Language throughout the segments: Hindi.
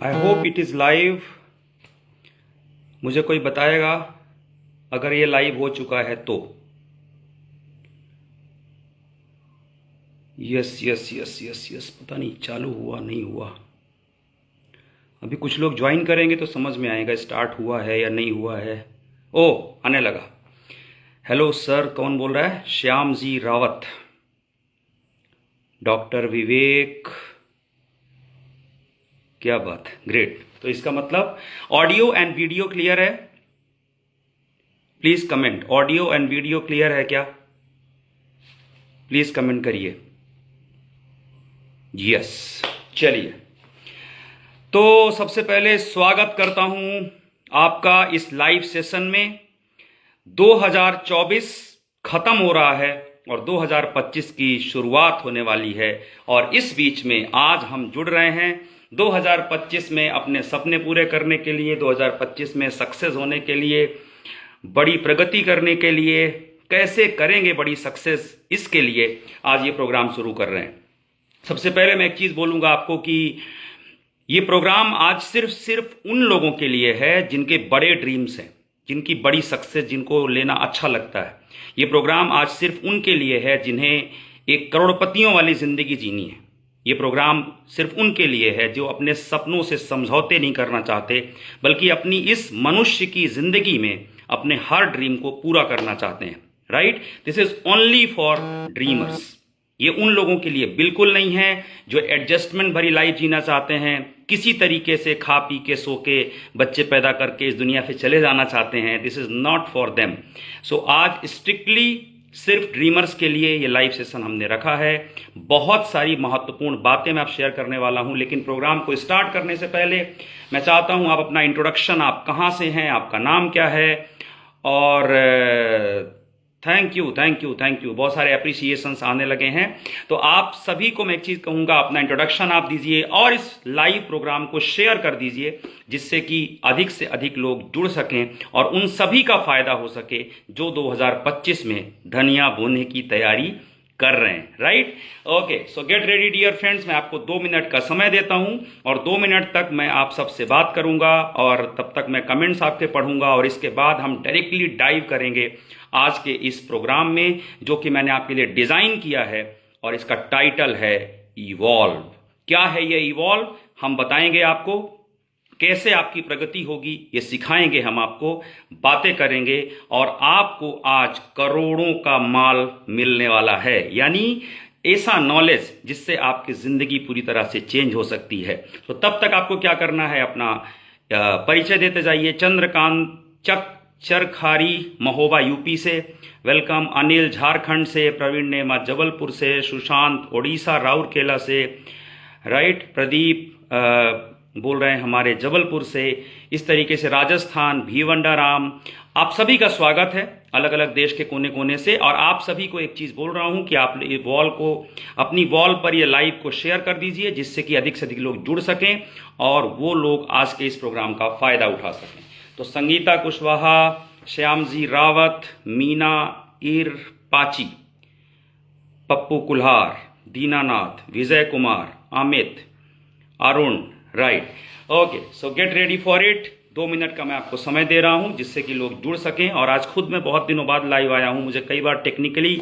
I hope it is live. मुझे कोई बताएगा अगर ये लाइव हो चुका है तो। Yes yes yes yes yes, पता नहीं चालू हुआ नहीं हुआ। अभी कुछ लोग ज्वाइन करेंगे तो समझ में आएगा स्टार्ट हुआ है या नहीं हुआ है। ओ, आने लगा। हेलो सर, कौन बोल रहा है? श्याम जी रावत, डॉक्टर विवेक, क्या बात है, ग्रेट। तो इसका मतलब ऑडियो एंड वीडियो क्लियर है? Please comment, audio and video clear है क्या? प्लीज कमेंट करिए। यस, चलिए। तो सबसे पहले स्वागत करता हूं आपका इस लाइव सेशन में। 2024 खत्म हो रहा है और 2025 की शुरुआत होने वाली है, और इस बीच में आज हम जुड़ रहे हैं 2025 में अपने सपने पूरे करने के लिए, 2025 में सक्सेस होने के लिए, बड़ी प्रगति करने के लिए, कैसे करेंगे बड़ी सक्सेस, इसके लिए आज ये प्रोग्राम शुरू कर रहे हैं। सबसे पहले मैं एक चीज़ बोलूँगा आपको कि ये प्रोग्राम आज सिर्फ उन लोगों के लिए है जिनके बड़े ड्रीम्स हैं, जिनकी बड़ी सक्सेस, जिनको लेना अच्छा लगता है। ये प्रोग्राम आज सिर्फ उनके लिए है जिन्हें एक करोड़पतियों वाली ज़िंदगी जीनी है। ये प्रोग्राम सिर्फ उनके लिए है जो अपने सपनों से समझौते नहीं करना चाहते, बल्कि अपनी इस मनुष्य की ज़िंदगी में अपने हर ड्रीम को पूरा करना चाहते हैं। Right, this is only for dreamers. ये उन लोगों के लिए बिल्कुल नहीं है जो एडजस्टमेंट भरी लाइफ जीना चाहते हैं, किसी तरीके से खा पी के सो के बच्चे पैदा करके इस दुनिया से चले जाना चाहते हैं। This is not for them. So आज स्ट्रिक्टली सिर्फ ड्रीमर्स के लिए ये लाइव सेशन हमने रखा है। बहुत सारी महत्वपूर्ण बातें मैं आप शेयर करने वाला हूं, लेकिन प्रोग्राम को स्टार्ट करने से पहले मैं चाहता हूं आप अपना इंट्रोडक्शन, आप कहां से हैं, आपका नाम क्या है, और thank you thank you thank you, बहुत सारे अप्रिसिएशंस आने लगे हैं। तो आप सभी को मैं एक चीज़ कहूँगा, अपना इंट्रोडक्शन आप दीजिए और इस लाइव प्रोग्राम को शेयर कर दीजिए, जिससे कि अधिक से अधिक लोग जुड़ सकें और उन सभी का फायदा हो सके जो 2025 में धनिया बोने की तैयारी कर रहे हैं। Right, okay, so get ready dear friends. मैं आपको 2 मिनट का समय देता हूं और 2 मिनट तक मैं आप सबसे बात करूंगा, और तब तक मैं कमेंट्स आपके पढ़ूंगा, और इसके बाद हम डायरेक्टली डाइव करेंगे आज के इस प्रोग्राम में, जो कि मैंने आपके लिए डिजाइन किया है, और इसका टाइटल है इवॉल्व। क्या है ये इवॉल्व, हम बताएंगे आपको। कैसे आपकी प्रगति होगी ये सिखाएंगे हम आपको, बातें करेंगे, और आपको आज करोड़ों का माल मिलने वाला है। यानी ऐसा नॉलेज जिससे आपकी जिंदगी पूरी तरह से चेंज हो सकती है। तो तब तक आपको क्या करना है, अपना परिचय देते जाइए। चंद्रकांत चरखारी महोबा यूपी से, वेलकम। अनिल झारखंड से, प्रवीण नेमा जबलपुर से, सुशांत ओडिशा राउरकेला से, राइट, प्रदीप बोल रहे हैं हमारे जबलपुर से, इस तरीके से राजस्थान, भीवंडाराम, आप सभी का स्वागत है अलग अलग देश के कोने कोने से। और आप सभी को एक चीज़ बोल रहा हूं कि आप ये वॉल को, अपनी वॉल पर ये लाइव को शेयर कर दीजिए, जिससे कि अधिक से अधिक लोग जुड़ सकें और वो लोग आज के इस प्रोग्राम का फायदा उठा सकें। तो संगीता कुशवाहा, श्याम जी रावत, मीना इर पाची, Pappu Kulhar, Dinanath, Vijay Kumar, Amit, Arun, right, okay, so get ready for it. 2 minute का मैं आपको समय दे रहा हूं जिससे कि लोग जुड़ सकें। और आज खुद मैं बहुत दिनों बाद लाइव आया हूं, मुझे कई बार टेक्निकली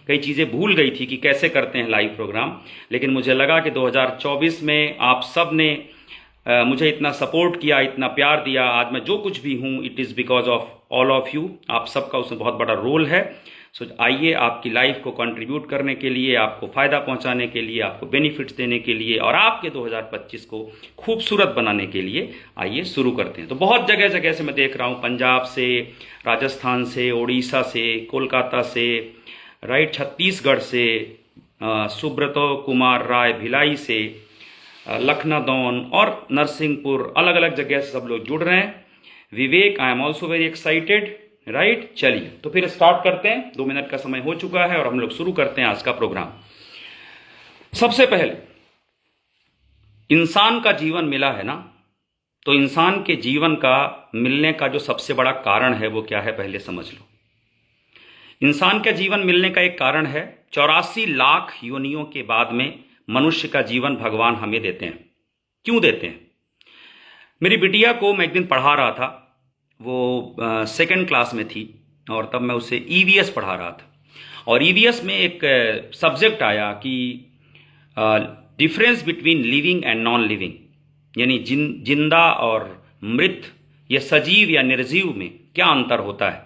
कई चीज़ें भूल गई थी कि कैसे करते हैं लाइव प्रोग्राम, लेकिन मुझे लगा कि 2024 में आप सब ने मुझे इतना सपोर्ट किया, इतना प्यार दिया, आज मैं जो कुछ भी हूँ it is because of all of you. आप सबका उसमें बहुत बड़ा रोल है। सो आइए, आपकी लाइफ को कंट्रीब्यूट करने के लिए, आपको फ़ायदा पहुंचाने के लिए, आपको बेनिफिट्स देने के लिए, और आपके 2025 को खूबसूरत बनाने के लिए आइए शुरू करते हैं। तो बहुत जगह जगह से मैं देख रहा हूँ, पंजाब से, राजस्थान से, उड़ीसा से, कोलकाता से, राइट, छत्तीसगढ़ से, सुब्रतो कुमार राय भिलाई से, लखनऊ और नरसिंहपुर, अलग अलग जगह से सब लोग जुड़ रहे हैं। Vivek, I am also very excited. Right, चलिए तो फिर स्टार्ट करते हैं। 2 मिनट का समय हो चुका है और हम लोग शुरू करते हैं आज का प्रोग्राम। सबसे पहले, इंसान का जीवन मिला है ना, तो इंसान के जीवन का मिलने का जो सबसे बड़ा कारण है वो क्या है, पहले समझ लो। इंसान का जीवन मिलने का एक कारण है, 84 लाख योनियों के बाद में मनुष्य का जीवन भगवान हमें देते हैं। क्यों देते हैं? मेरी बिटिया को मैं एक दिन पढ़ा रहा था, वो सेकंड क्लास में थी और तब मैं उसे ईवीएस पढ़ा रहा था। और ईवीएस में एक सब्जेक्ट आया कि difference between living and non living, यानी जिंदा और मृत या सजीव या निर्जीव में क्या अंतर होता है।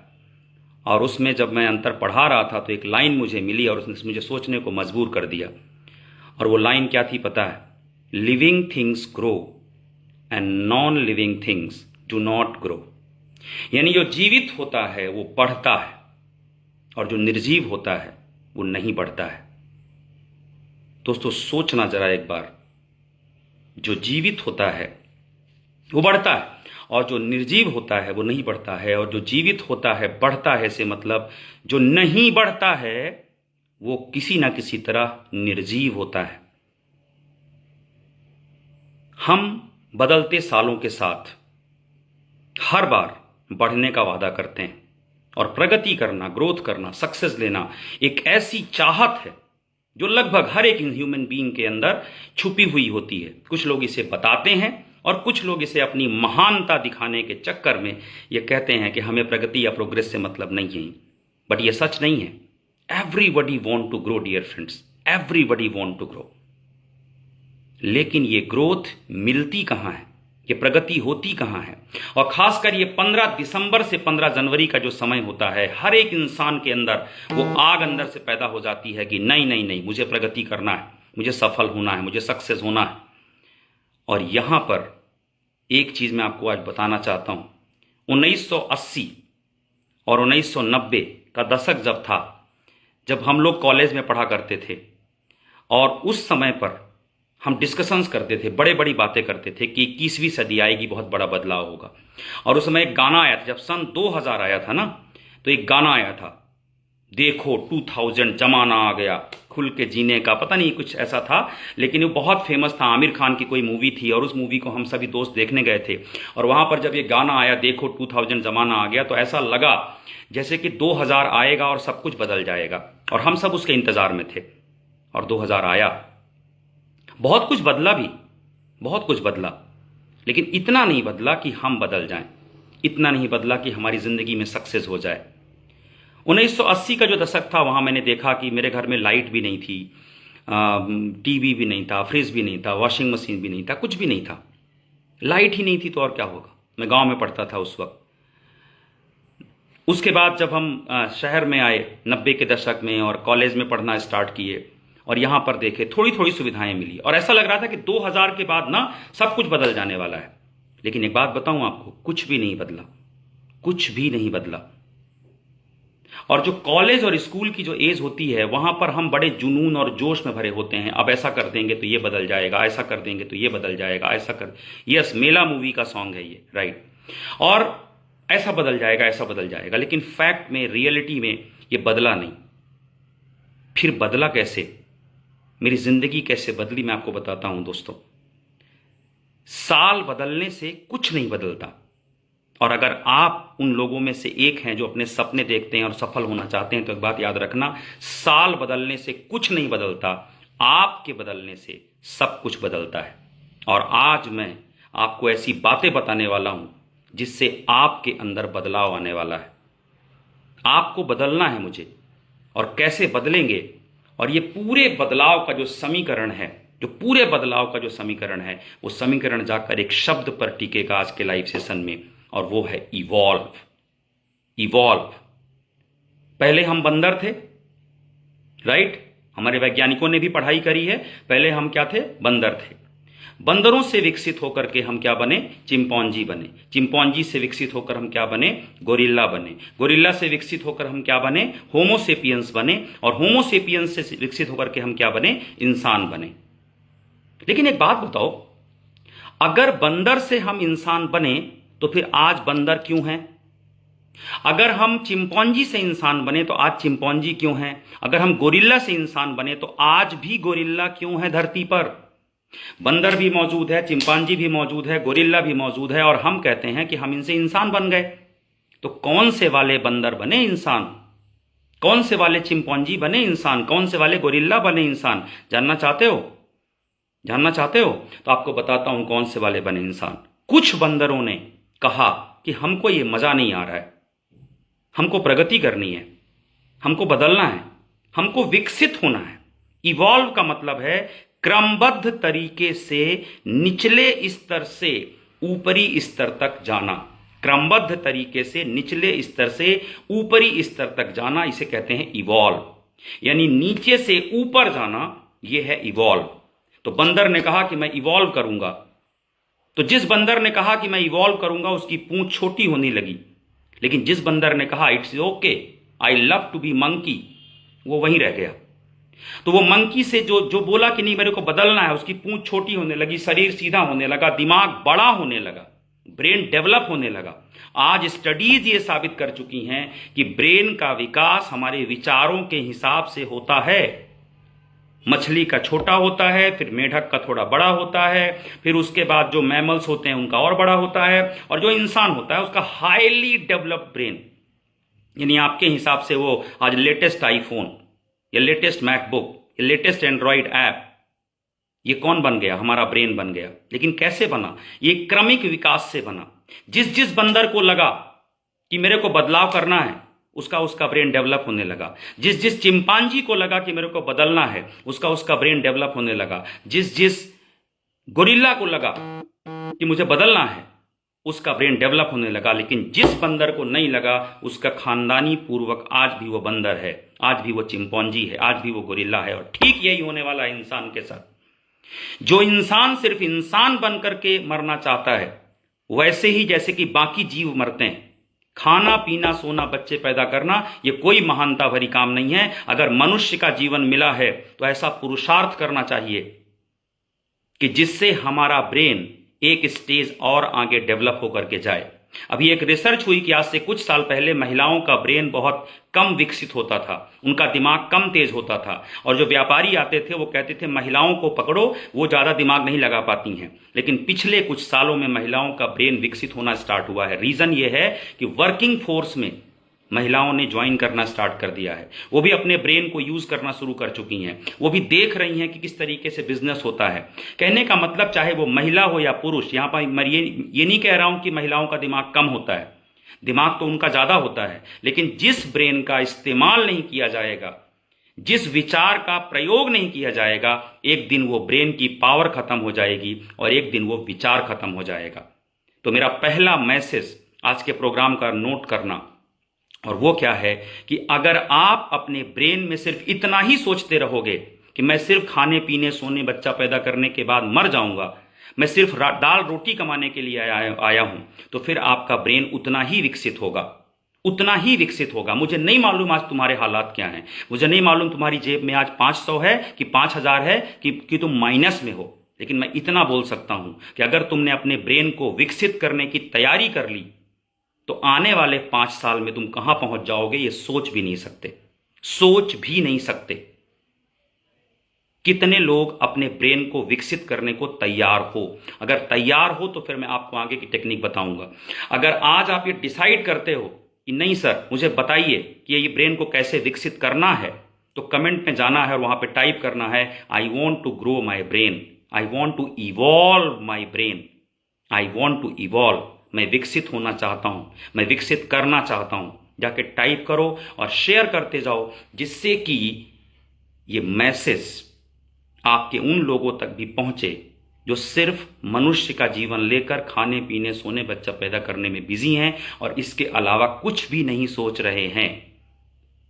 और उसमें जब मैं अंतर पढ़ा रहा था तो एक लाइन मुझे मिली और उसने मुझे सोचने को मजबूर कर दिया। और वो लाइन क्या थी पता है? Living things grow and non living things do not grow. यानी जो जीवित होता है वो बढ़ता है और जो निर्जीव होता है वो नहीं बढ़ता है। दोस्तों सोचना जरा एक बार, जो जीवित होता है वो बढ़ता है और जो निर्जीव होता है वो नहीं बढ़ता है। और जो जीवित होता है बढ़ता है से मतलब जो नहीं बढ़ता है वो किसी ना किसी तरह निर्जीव होता है। हम बदलते सालों के साथ हर बार बढ़ने का वादा करते हैं और प्रगति करना, ग्रोथ करना, सक्सेस लेना एक ऐसी चाहत है जो लगभग हर एक ह्यूमन बीइंग के अंदर छुपी हुई होती है। कुछ लोग इसे बताते हैं और कुछ लोग इसे अपनी महानता दिखाने के चक्कर में ये कहते हैं कि हमें प्रगति या प्रोग्रेस से मतलब नहीं है। बट ये सच नहीं है। Everybody want to grow dear friends, everybody want to grow. लेकिन ये ग्रोथ मिलती कहां है, ये प्रगति होती कहां है? और खासकर ये 15 दिसंबर से 15 जनवरी का जो समय होता है, हर एक इंसान के अंदर वो आग अंदर से पैदा हो जाती है कि नहीं नहीं नहीं, मुझे प्रगति करना है, मुझे सफल होना है, मुझे सक्सेस होना है। और यहां पर एक चीज मैं आपको आज बताना चाहता हूं। 1980 और 1990 का दशक जब था, जब हम लोग कॉलेज में पढ़ा करते थे और उस समय पर हम डिस्कशंस करते थे, बड़े बड़ी बातें करते थे कि 21वीं सदी आएगी, बहुत बड़ा बदलाव होगा। और उस समय एक गाना आया था, जब सन 2000 आया था ना, तो एक गाना आया था, देखो 2000 जमाना आ गया, खुल के जीने का, पता नहीं कुछ ऐसा था, लेकिन वो बहुत फेमस था। आमिर खान की कोई मूवी थी और उस मूवी को हम सभी दोस्त देखने गए थे। और वहां पर जब ये गाना आया, देखो 2000 जमाना आ गया, तो ऐसा लगा जैसे कि 2000 आएगा और सब कुछ बदल जाएगा। और हम सब उसके इंतजार में थे। और 2000 आया, बहुत कुछ बदला भी, बहुत कुछ बदला, लेकिन इतना नहीं बदला कि हम बदल जाएं, इतना नहीं बदला कि हमारी जिंदगी में सक्सेस हो जाए। 1980 का जो दशक था, वहां मैंने देखा कि मेरे घर में लाइट भी नहीं थी, टीवी भी नहीं था, फ्रिज भी नहीं था, वॉशिंग मशीन भी नहीं था, कुछ भी नहीं था। लाइट ही नहीं थी तो और क्या होगा। मैं गांव में पढ़ता था उस वक्त। उसके बाद जब हम शहर में आए 90 के दशक में और कॉलेज में पढ़ना स्टार्ट किए और यहां पर देखे थोड़ी थोड़ी सुविधाएं मिली और ऐसा लग रहा था कि 2000 के बाद ना सब कुछ बदल जाने वाला है। लेकिन एक बात बताऊं आपको, कुछ भी नहीं बदला, कुछ भी नहीं बदला। और जो कॉलेज और स्कूल की जो एज होती है, वहां पर हम बड़े जुनून और जोश में भरे होते हैं। अब ऐसा कर देंगे तो ये बदल जाएगा, ऐसा कर देंगे तो ये बदल जाएगा, ऐसा कर, यस, मेला मूवी का सॉन्ग है ये, राइट। और ऐसा बदल जाएगा, ऐसा बदल जाएगा, लेकिन फैक्ट में, रियलिटी में ये बदला नहीं। फिर बदला कैसे? मेरी जिंदगी कैसे बदली, मैं आपको बताता हूं दोस्तों। साल बदलने से कुछ नहीं बदलता। और अगर आप उन लोगों में से एक हैं जो अपने सपने देखते हैं और सफल होना चाहते हैं, तो एक बात याद रखना, साल बदलने से कुछ नहीं बदलता, आपके बदलने से सब कुछ बदलता है। और आज मैं आपको ऐसी बातें बताने वाला हूं जिससे आपके अंदर बदलाव आने वाला है। आपको बदलना है मुझे, और कैसे बदलेंगे? और ये पूरे बदलाव का जो समीकरण है, जो पूरे बदलाव का जो समीकरण है, वो समीकरण जाकर एक शब्द पर टिकेगा आज के लाइव सेशन में, और वो है इवॉल्व। इवॉल्व। पहले हम बंदर थे, राइट? हमारे वैज्ञानिकों ने भी पढ़ाई करी है। पहले हम क्या थे? बंदर थे। बंदरों से विकसित होकर के हम क्या बने? चिंपैंजी बने। चिंपैंजी से विकसित होकर हम क्या बने? गोरिल्ला बने। गोरिल्ला से विकसित होकर हम क्या बने? होमो सेपियंस बने। और होमो सेपियंस से विकसित होकर के हम क्या बने? इंसान बने। लेकिन एक बात बताओ, अगर बंदर से हम इंसान बने तो फिर आज बंदर क्यों हैं? अगर हम चिंपैंजी से इंसान बने तो आज चिंपैंजी क्यों हैं? अगर हम गोरिल्ला से इंसान बने तो आज भी गोरिल्ला क्यों है धरती पर? बंदर भी मौजूद है, चिंपैंजी भी मौजूद है, गोरिल्ला भी मौजूद है, और हम कहते हैं कि हम इनसे इंसान बन गए। तो कौन से वाले बंदर बने इंसान? कौन से वाले चिंपैंजी बने इंसान? कौन से वाले गोरिल्ला बने इंसान? जानना चाहते हो? जानना चाहते हो? तो आपको बताता हूं कौन से वाले बने इंसान। कुछ बंदरों ने कहा कि हमको ये मजा नहीं आ रहा है, हमको प्रगति करनी है, हमको बदलना है, हमको विकसित होना है। इवॉल्व का मतलब है क्रमबद्ध तरीके से निचले स्तर से ऊपरी स्तर तक जाना। क्रमबद्ध तरीके से निचले स्तर से ऊपरी स्तर तक जाना, इसे कहते हैं इवॉल्व। यानी नीचे से ऊपर जाना, यह है इवॉल्व। तो बंदर ने कहा कि मैं इवॉल्व करूंगा। तो जिस बंदर ने कहा कि मैं इवॉल्व करूंगा उसकी पूंछ छोटी होने लगी, लेकिन जिस बंदर ने कहा it's okay, I love to be monkey, वो वहीं रह गया। तो वो मंकी से जो बोला कि नहीं मेरे को बदलना है, उसकी पूंछ छोटी होने लगी, शरीर सीधा होने लगा, दिमाग बड़ा होने लगा, ब्रेन डेवलप होने लगा। आज स्टडीज ये साबित कर चुकी हैं कि ब्रेन का विकास हमारे विचारों के हिसाब से होता है। मछली का छोटा होता है, फिर मेढक का थोड़ा बड़ा होता है, फिर उसके बाद जो मैमल्स होते हैं उनका और बड़ा होता है, और जो इंसान होता है उसका हाईली डेवलप्ड ब्रेन। यानी आपके हिसाब से वो आज लेटेस्ट आईफोन या लेटेस्ट मैकबुक या लेटेस्ट एंड्रॉइड ऐप, ये कौन बन गया? हमारा ब्रेन बन गया। लेकिन कैसे बना? ये क्रमिक विकास से बना। जिस जिस बंदर को लगा कि मेरे को बदलाव करना है, उसका ब्रेन डेवलप होने लगा। जिस जिस चिंपांजी को लगा कि मेरे को बदलना है, उसका ब्रेन डेवलप होने लगा। जिस जिस गोरिल्ला को लगा कि मुझे बदलना है, उसका ब्रेन डेवलप होने लगा। लेकिन जिस बंदर को नहीं लगा, उसका खानदानी पूर्वक आज भी वो बंदर है, आज भी वो चिंपांजी है, आज भी वो गोरिल्ला है। और ठीक यही होने वाला है इंसान के साथ। जो इंसान सिर्फ इंसान बनकर के मरना चाहता है, वैसे ही जैसे कि बाकी जीव मरते हैं, खाना पीना सोना बच्चे पैदा करना, ये कोई महानता भरी काम नहीं है। अगर मनुष्य का जीवन मिला है तो ऐसा पुरुषार्थ करना चाहिए कि जिससे हमारा ब्रेन एक स्टेज और आगे डेवलप होकर के जाए। अभी एक रिसर्च हुई कि आज से कुछ साल पहले महिलाओं का ब्रेन बहुत कम विकसित होता था, उनका दिमाग कम तेज होता था, और जो व्यापारी आते थे वो कहते थे महिलाओं को पकड़ो, वो ज्यादा दिमाग नहीं लगा पाती हैं। लेकिन पिछले कुछ सालों में महिलाओं का ब्रेन विकसित होना स्टार्ट हुआ है। रीजन ये है कि वर्किंग फोर्स में महिलाओं ने ज्वाइन करना स्टार्ट कर दिया है, वो भी अपने ब्रेन को यूज करना शुरू कर चुकी हैं, वो भी देख रही हैं कि किस तरीके से बिजनेस होता है। कहने का मतलब चाहे वो महिला हो या पुरुष, यहां पर मैं ये नहीं कह रहा हूं कि महिलाओं का दिमाग कम होता है, दिमाग तो उनका ज्यादा होता है। लेकिन जिस ब्रेन का इस्तेमाल नहीं किया जाएगा, जिस विचार का प्रयोग नहीं किया जाएगा, एक दिन वो ब्रेन की पावर खत्म हो जाएगी और एक दिन वो विचार खत्म हो जाएगा। तो मेरा पहला मैसेज आज के प्रोग्राम का नोट करना, और वो क्या है कि अगर आप अपने ब्रेन में सिर्फ इतना ही सोचते रहोगे कि मैं सिर्फ खाने पीने सोने बच्चा पैदा करने के बाद मर जाऊंगा, मैं सिर्फ दाल रोटी कमाने के लिए आया हूं, तो फिर आपका ब्रेन उतना ही विकसित होगा, उतना ही विकसित होगा। मुझे नहीं मालूम आज तुम्हारे हालात क्या हैं, मुझे नहीं मालूम तुम्हारी जेब में आज 500 है कि 5000 है कि तुम माइनस में हो, लेकिन मैं इतना बोल सकता हूं कि अगर तुमने अपने ब्रेन को विकसित करने की तैयारी कर ली, तो आने वाले 5 साल में तुम कहां पहुंच जाओगे ये सोच भी नहीं सकते, सोच भी नहीं सकते। कितने लोग अपने ब्रेन को विकसित करने को तैयार हो? अगर तैयार हो तो फिर मैं आपको आगे की टेक्निक बताऊंगा। अगर आज आप ये डिसाइड करते हो कि नहीं सर मुझे बताइए कि ये ब्रेन को कैसे विकसित करना है, तो कमेंट में जाना है और वहां पे टाइप करना है I want to grow my brain, I want to evolve my brain, I want to evolve. मैं विकसित होना चाहता हूं, मैं विकसित करना चाहता हूं। जाके टाइप करो और शेयर करते जाओ, जिससे कि ये मैसेज आपके उन लोगों तक भी पहुंचे जो सिर्फ मनुष्य का जीवन लेकर खाने पीने सोने बच्चा पैदा करने में बिजी हैं और इसके अलावा कुछ भी नहीं सोच रहे हैं।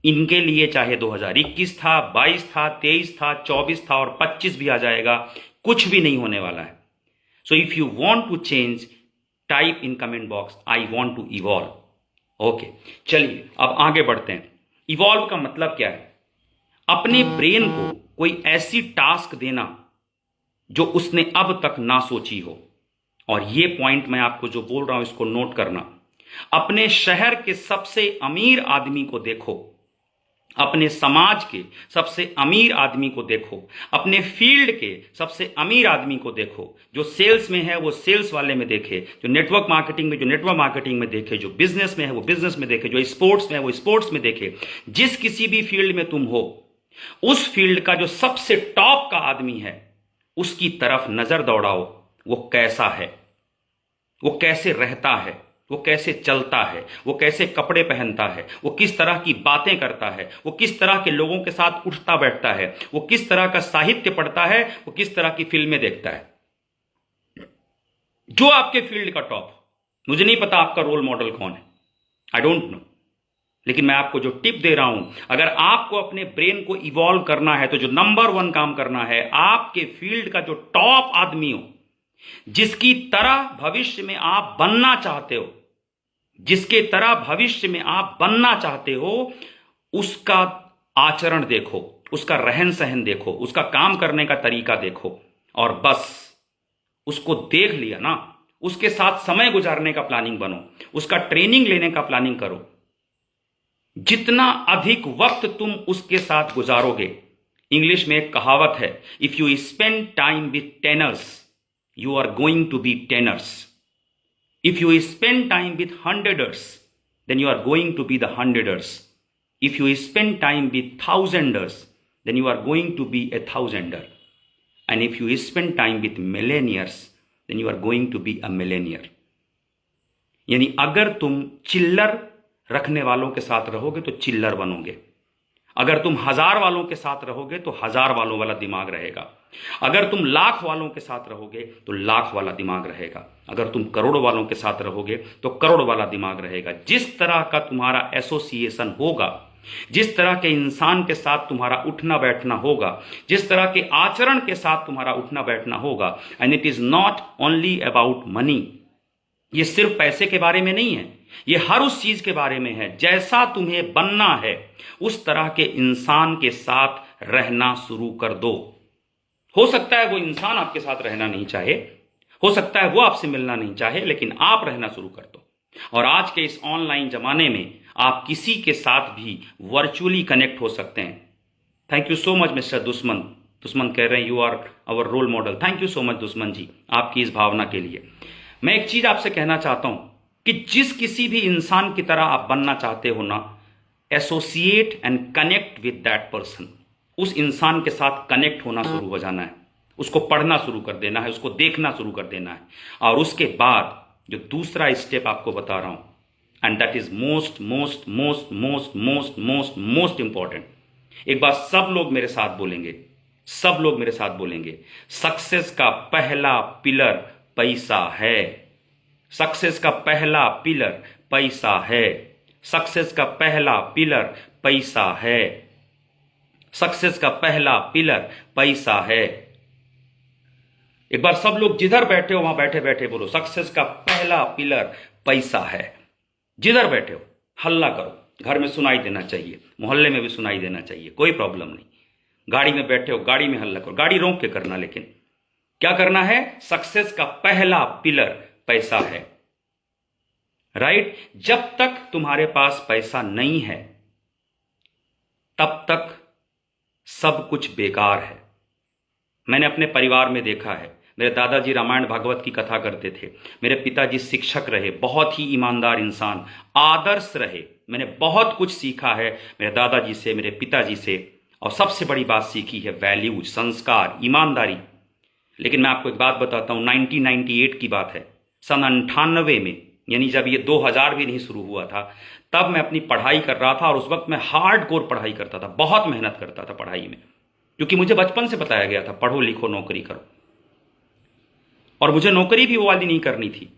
इनके लिए चाहे 2021 था, 22 था, 23 था, 24 था और 25 भी आ जाएगा, कुछ भी नहीं होने वाला है। So if you want to change, type in comment box I want to evolve. Okay, चलिए अब आगे बढ़ते हैं। इवॉल्व का मतलब क्या है? अपने ब्रेन को कोई ऐसी टास्क देना जो उसने अब तक ना सोची हो। और ये पॉइंट मैं आपको जो बोल रहा हूं इसको नोट करना। अपने शहर के सबसे अमीर आदमी को देखो, अपने समाज के सबसे अमीर आदमी को देखो, अपने फील्ड के सबसे अमीर आदमी को देखो। जो सेल्स में है वो सेल्स वाले में देखे, जो नेटवर्क मार्केटिंग में जो नेटवर्क मार्केटिंग में देखे, जो बिजनेस में है वो बिजनेस में देखे, जो स्पोर्ट्स में है वो स्पोर्ट्स में देखे। जिस किसी भी फील्ड में तुम हो, उस फील्ड का जो सबसे टॉप का आदमी है उसकी तरफ नजर दौड़ाओ, वो कैसा है। वो कैसे रहता है, वो कैसे चलता है, वो कैसे कपड़े पहनता है, वो किस तरह की बातें करता है, वो किस तरह के लोगों के साथ उठता बैठता है, वो किस तरह का साहित्य पढ़ता है, वो किस तरह की फिल्में देखता है। जो आपके फील्ड का टॉप, मुझे नहीं पता आपका रोल मॉडल कौन है, आई डोंट नो, लेकिन मैं आपको जो टिप दे रहा हूं, अगर आपको अपने ब्रेन को इवॉल्व करना है तो जो नंबर 1 काम करना है, आपके फील्ड का जो टॉप आदमी हो, जिसकी तरह भविष्य में आप बनना चाहते हो, जिसके तरह भविष्य में आप बनना चाहते हो, उसका आचरण देखो, उसका रहन सहन देखो, उसका काम करने का तरीका देखो, और बस उसको देख लिया ना, उसके साथ समय गुजारने का प्लानिंग बनो, उसका ट्रेनिंग लेने का प्लानिंग करो। जितना अधिक वक्त तुम उसके साथ गुजारोगे, इंग्लिश में एक कहावत है, if you spend time with tenners you are going to be tenners, if you spend time with hundreders then you are going to be the hundreders, if you spend time with thousanders then you are going to be a thousander, and if you spend time with millionaires then you are going to be a millionaire. यानी अगर तुम चिल्लर रखने वालों के साथ रहोगे तो चिल्लर बनोगे, अगर तुम 1000 वालों के साथ रहोगे तो 1000 वालों वाला दिमाग रहेगा, अगर तुम लाख वालों के साथ रहोगे तो लाख वाला दिमाग रहेगा, अगर तुम करोड़ वालों के साथ रहोगे तो करोड़ वाला दिमाग रहेगा। जिस तरह का तुम्हारा एसोसिएशन होगा, जिस तरह के इंसान के साथ तुम्हारा उठना बैठना होगा, जिस तरह के आचरण के साथ तुम्हारा उठना बैठना होगा, and it is not only about money, ये सिर्फ पैसे के बारे में नहीं है, ये हर उस चीज के बारे में है। जैसा तुम्हें बनना है उस तरह के इंसान के साथ रहना शुरू कर दो। हो सकता है वो इंसान आपके साथ रहना नहीं चाहे, हो सकता है वो आपसे मिलना नहीं चाहे, लेकिन आप रहना शुरू कर दो। और आज के इस ऑनलाइन जमाने में आप किसी के साथ भी वर्चुअली कनेक्ट हो सकते हैं। Thank you so much mister Dushman. Dushman कह रहे हैं you are our role model. Thank you so much Dushman ji, आपकी इस भावना के लिए। मैं एक चीज आपसे कहना चाहता हूं कि जिस किसी भी इंसान की तरह आप बनना चाहते हो ना, associate and connect with that person. उस इंसान के साथ कनेक्ट होना शुरू हो जाना है, उसको पढ़ना शुरू कर देना है, उसको देखना शुरू कर देना है। और उसके बाद जो दूसरा स्टेप आपको बता रहा हूं, and that is most most most most most most most important. एक बार सब लोग मेरे साथ बोलेंगे, सब लोग मेरे साथ बोलेंगे, सक्सेस का पहला पिलर पैसा है। सक्सेस का पहला पिलर पैसा है। सक्सेस का पहला पिलर पैसा है। सक्सेस का पहला पिलर पैसा है। एक बार सब लोग जिधर बैठे हो वहां बैठे बैठे बोलो, सक्सेस का पहला पिलर पैसा है। जिधर बैठे हो हल्ला करो, घर में सुनाई देना चाहिए, मोहल्ले में भी सुनाई देना चाहिए, कोई प्रॉब्लम नहीं। गाड़ी में बैठे हो गाड़ी में हल्ला करो, गाड़ी रोक के करना, लेकिन क्या करना है, सक्सेस का पहला पिलर पैसा है। राइट? जब तक तुम्हारे पास पैसा नहीं है तब तक सब कुछ बेकार है। मैंने अपने परिवार में देखा है, मेरे दादाजी रामायण भागवत की कथा करते थे, मेरे पिताजी शिक्षक रहे, बहुत ही ईमानदार इंसान, आदर्श रहे। मैंने बहुत कुछ सीखा है मेरे दादाजी से, मेरे पिताजी से, और सबसे बड़ी बात सीखी है वैल्यूज, संस्कार, ईमानदारी। लेकिन मैं आपको एक बात बताता हूं, 1998 की बात है, सन 98 में, यानी जब ये 2000 भी नहीं शुरू हुआ था, तब मैं अपनी पढ़ाई कर रहा था। और उस वक्त मैं हार्डकोर पढ़ाई करता था, बहुत मेहनत करता था पढ़ाई में, क्योंकि मुझे बचपन से बताया गया था पढ़ो लिखो नौकरी करो। और मुझे नौकरी भी वो वाली नहीं करनी थी,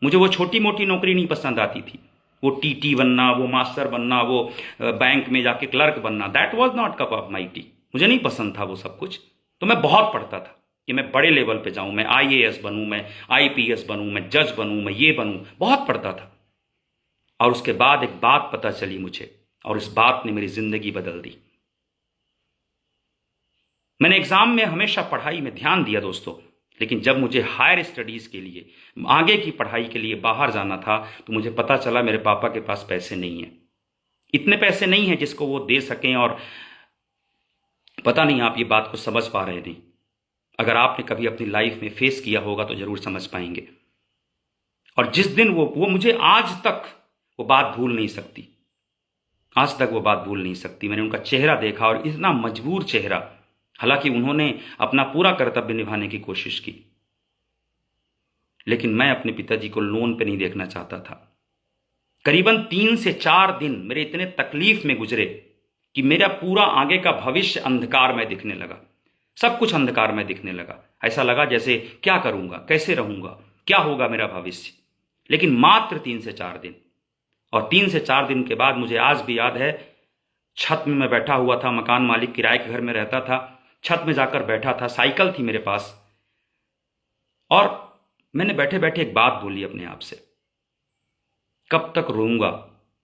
मुझे वो छोटी मोटी नौकरी नहीं पसंद आती थी, वो टीटी बनना, वो मास्टर बनना, वो बैंक में जाके क्लर्क बनना, that was not cup of my T. मुझे नहीं पसंद था वो सब कुछ। तो मैं बहुत पढ़ता था कि मैं बड़े लेवल पे जाऊं, मैं आईएएस बनूं, मैं आईपीएस बनूं, मैं जज बनूं, मैं ये बनूं, बहुत पढ़ता था। और उसके बाद एक बात पता चली मुझे, और इस बात ने मेरी जिंदगी बदल दी। मैंने एग्जाम में हमेशा पढ़ाई में ध्यान दिया दोस्तों, लेकिन जब मुझे हायर स्टडीज के लिए, आगे की पढ़ाई के लिए बाहर जाना था, तो मुझे पता चला मेरे पापा के पास पैसे नहीं है, इतने पैसे नहीं है जिसको वो दे सकें। और पता नहीं आप ये बात को समझ पा रहे नहीं, अगर आपने कभी अपनी लाइफ में फेस किया होगा तो जरूर समझ पाएंगे। और जिस दिन वो मुझे आज तक वो बात भूल नहीं सकती, आज तक वो बात भूल नहीं सकती। मैंने उनका चेहरा देखा, और इतना मजबूर चेहरा, हालांकि उन्होंने अपना पूरा कर्तव्य निभाने की कोशिश की। लेकिन मैं अपने पिताजी को लोन पे नहीं देखना चाहता था। करीबन 3 से 4 दिन मेरे इतने तकलीफ में गुजरे कि मेरा पूरा आगे का भविष्य अंधकार में दिखने लगा। सब कुछ अंधकार में दिखने लगा। ऐसा लगा जैसे क्या करूंगा, कैसे रहूंगा, क्या होगा मेरा भविष्य। लेकिन मात्र 3 से 4 दिन, और 3 से 4 दिन के बाद मुझे आज भी याद है, छत में मैं बैठा हुआ था। मकान मालिक किराए के घर में रहता था। छत में जाकर बैठा था, साइकिल थी मेरे पास, और मैंने बैठे बैठे एक बात बोली अपने आप से, कब तक रोऊंगा,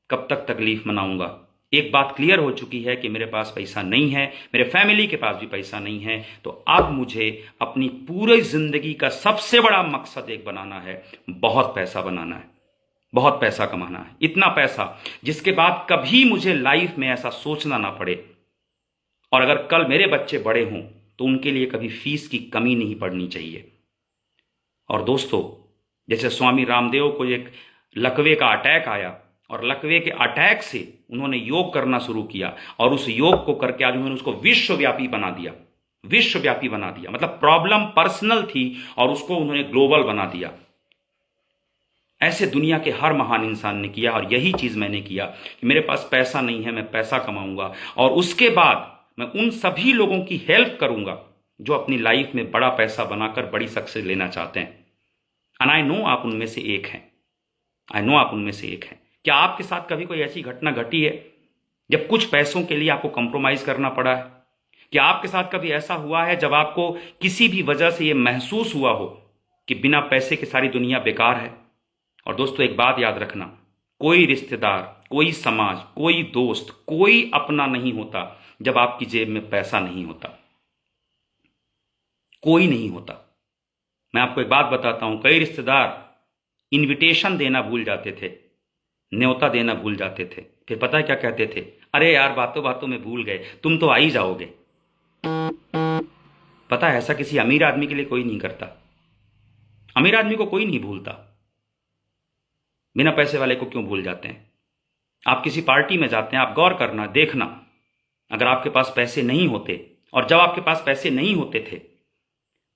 कब तक तकलीफ मनाऊंगा। एक बात क्लियर हो चुकी है कि मेरे पास पैसा नहीं है, मेरे फैमिली के पास भी पैसा नहीं है, तो अब मुझे अपनी पूरी जिंदगी का सबसे बड़ा मकसद एक बनाना है, बहुत पैसा बनाना है, बहुत पैसा कमाना है। इतना पैसा जिसके बाद कभी मुझे लाइफ में ऐसा सोचना ना पड़े, और अगर कल मेरे बच्चे बड़े हों तो उनके लिए कभी फीस की कमी नहीं पड़नी चाहिए। और दोस्तों, जैसे स्वामी रामदेव को एक लकवे का अटैक आया, और लकवे के अटैक से उन्होंने योग करना शुरू किया, और उस योग को करके आज उन्होंने उसको विश्वव्यापी बना दिया। विश्वव्यापी बना दिया मतलब प्रॉब्लम पर्सनल थी और उसको उन्होंने ग्लोबल बना दिया। ऐसे दुनिया के हर महान इंसान ने किया, और यही चीज मैंने किया कि मेरे पास पैसा नहीं है, मैं पैसा कमाऊंगा, और उसके बाद मैं उन सभी लोगों की हेल्प करूंगा जो अपनी लाइफ में बड़ा पैसा बनाकर बड़ी सक्सेस लेना चाहते हैं। एंड आई नो आप उनमें से एक हैं। आई नो आप उनमें से एक हैं। क्या आपके साथ कभी कोई ऐसी घटना घटी है जब कुछ पैसों के लिए आपको कंप्रोमाइज करना पड़ा है? क्या आपके साथ कभी ऐसा हुआ है जब आपको किसी भी वजह से यह महसूस हुआ हो कि बिना पैसे की सारी दुनिया बेकार है? और दोस्तों, एक बात याद रखना, कोई रिश्तेदार, कोई समाज, कोई दोस्त, कोई अपना नहीं होता जब आपकी जेब में पैसा नहीं होता। कोई नहीं होता। मैं आपको एक बात बताता हूं, कई रिश्तेदार इनविटेशन देना भूल जाते थे, न्योता देना भूल जाते थे, फिर पता है क्या कहते थे? अरे यार, बातों बातों में भूल गए, तुम तो आ ही जाओगे। पता है, ऐसा किसी अमीर आदमी के लिए कोई नहीं करता। अमीर आदमी को कोई नहीं भूलता। बिना पैसे वाले को क्यों भूल जाते हैं? आप किसी पार्टी में जाते हैं, आप गौर करना, देखना, अगर आपके पास पैसे नहीं होते और जब आपके पास पैसे नहीं होते थे,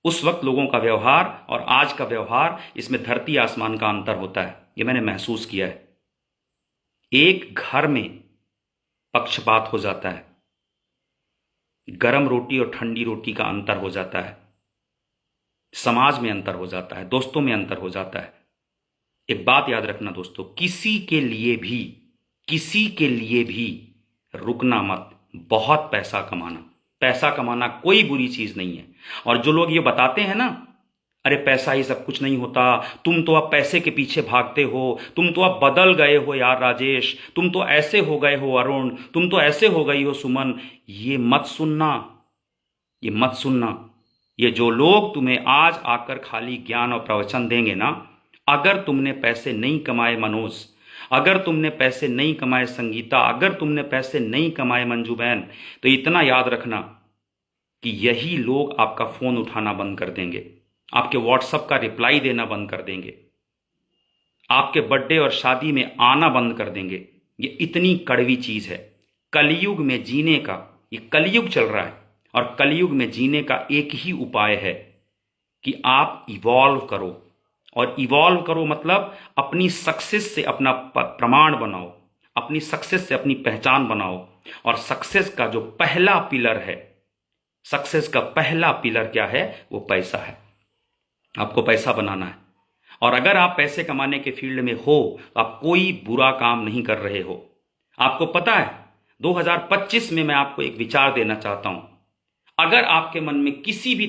उस वक्त लोगों का व्यवहार और आज का व्यवहार, इसमें धरती आसमान का अंतर होता है। ये मैंने महसूस किया है। एक घर में पक्षपात हो जाता है, गरम रोटी और ठंडी रोटी का अंतर हो जाता है, समाज में अंतर हो जाता है, दोस्तों में अंतर हो जाता है। एक बात याद रखना दोस्तों, किसी के लिए भी रुकना मत। बहुत पैसा कमाना कोई बुरी चीज नहीं है। और जो लोग ये बताते हैं ना, अरे पैसा ही सब कुछ नहीं होता, तुम तो अब पैसे के पीछे भागते हो, तुम तो अब बदल गए हो यार राजेश, तुम तो ऐसे हो गए हो अरुण, तुम तो ऐसे हो गई हो सुमन, ये मत सुनना। ये जो लोग तुम्हें आज आकर खाली ज्ञान और प्रवचन देंगे ना, अगर तुमने पैसे नहीं कमाए मनोज, अगर तुमने पैसे नहीं कमाए संगीता, अगर तुमने पैसे नहीं कमाए मंजू बहन, तो इतना याद रखना कि यही लोग आपका फोन उठाना बंद कर देंगे, आपके व्हाट्सएप का रिप्लाई देना बंद कर देंगे, आपके बर्थडे और शादी में आना बंद कर देंगे। ये इतनी कड़वी चीज है। कलयुग में जीने का, ये कलयुग चल रहा है, और कलयुग में जीने का एक ही उपाय है कि आप इवॉल्व करो। और इवॉल्व करो मतलब अपनी सक्सेस से अपना प्रमाण बनाओ, अपनी सक्सेस से अपनी पहचान बनाओ। और सक्सेस का जो पहला पिलर है, सक्सेस का पहला पिलर क्या है? वो पैसा है। आपको पैसा बनाना है। और अगर आप पैसे कमाने के फील्ड में हो तो आप कोई बुरा काम नहीं कर रहे हो। आपको पता है, 2025 में मैं आपको एक विचार देना चाहता हूं। अगर आपके मन में किसी भी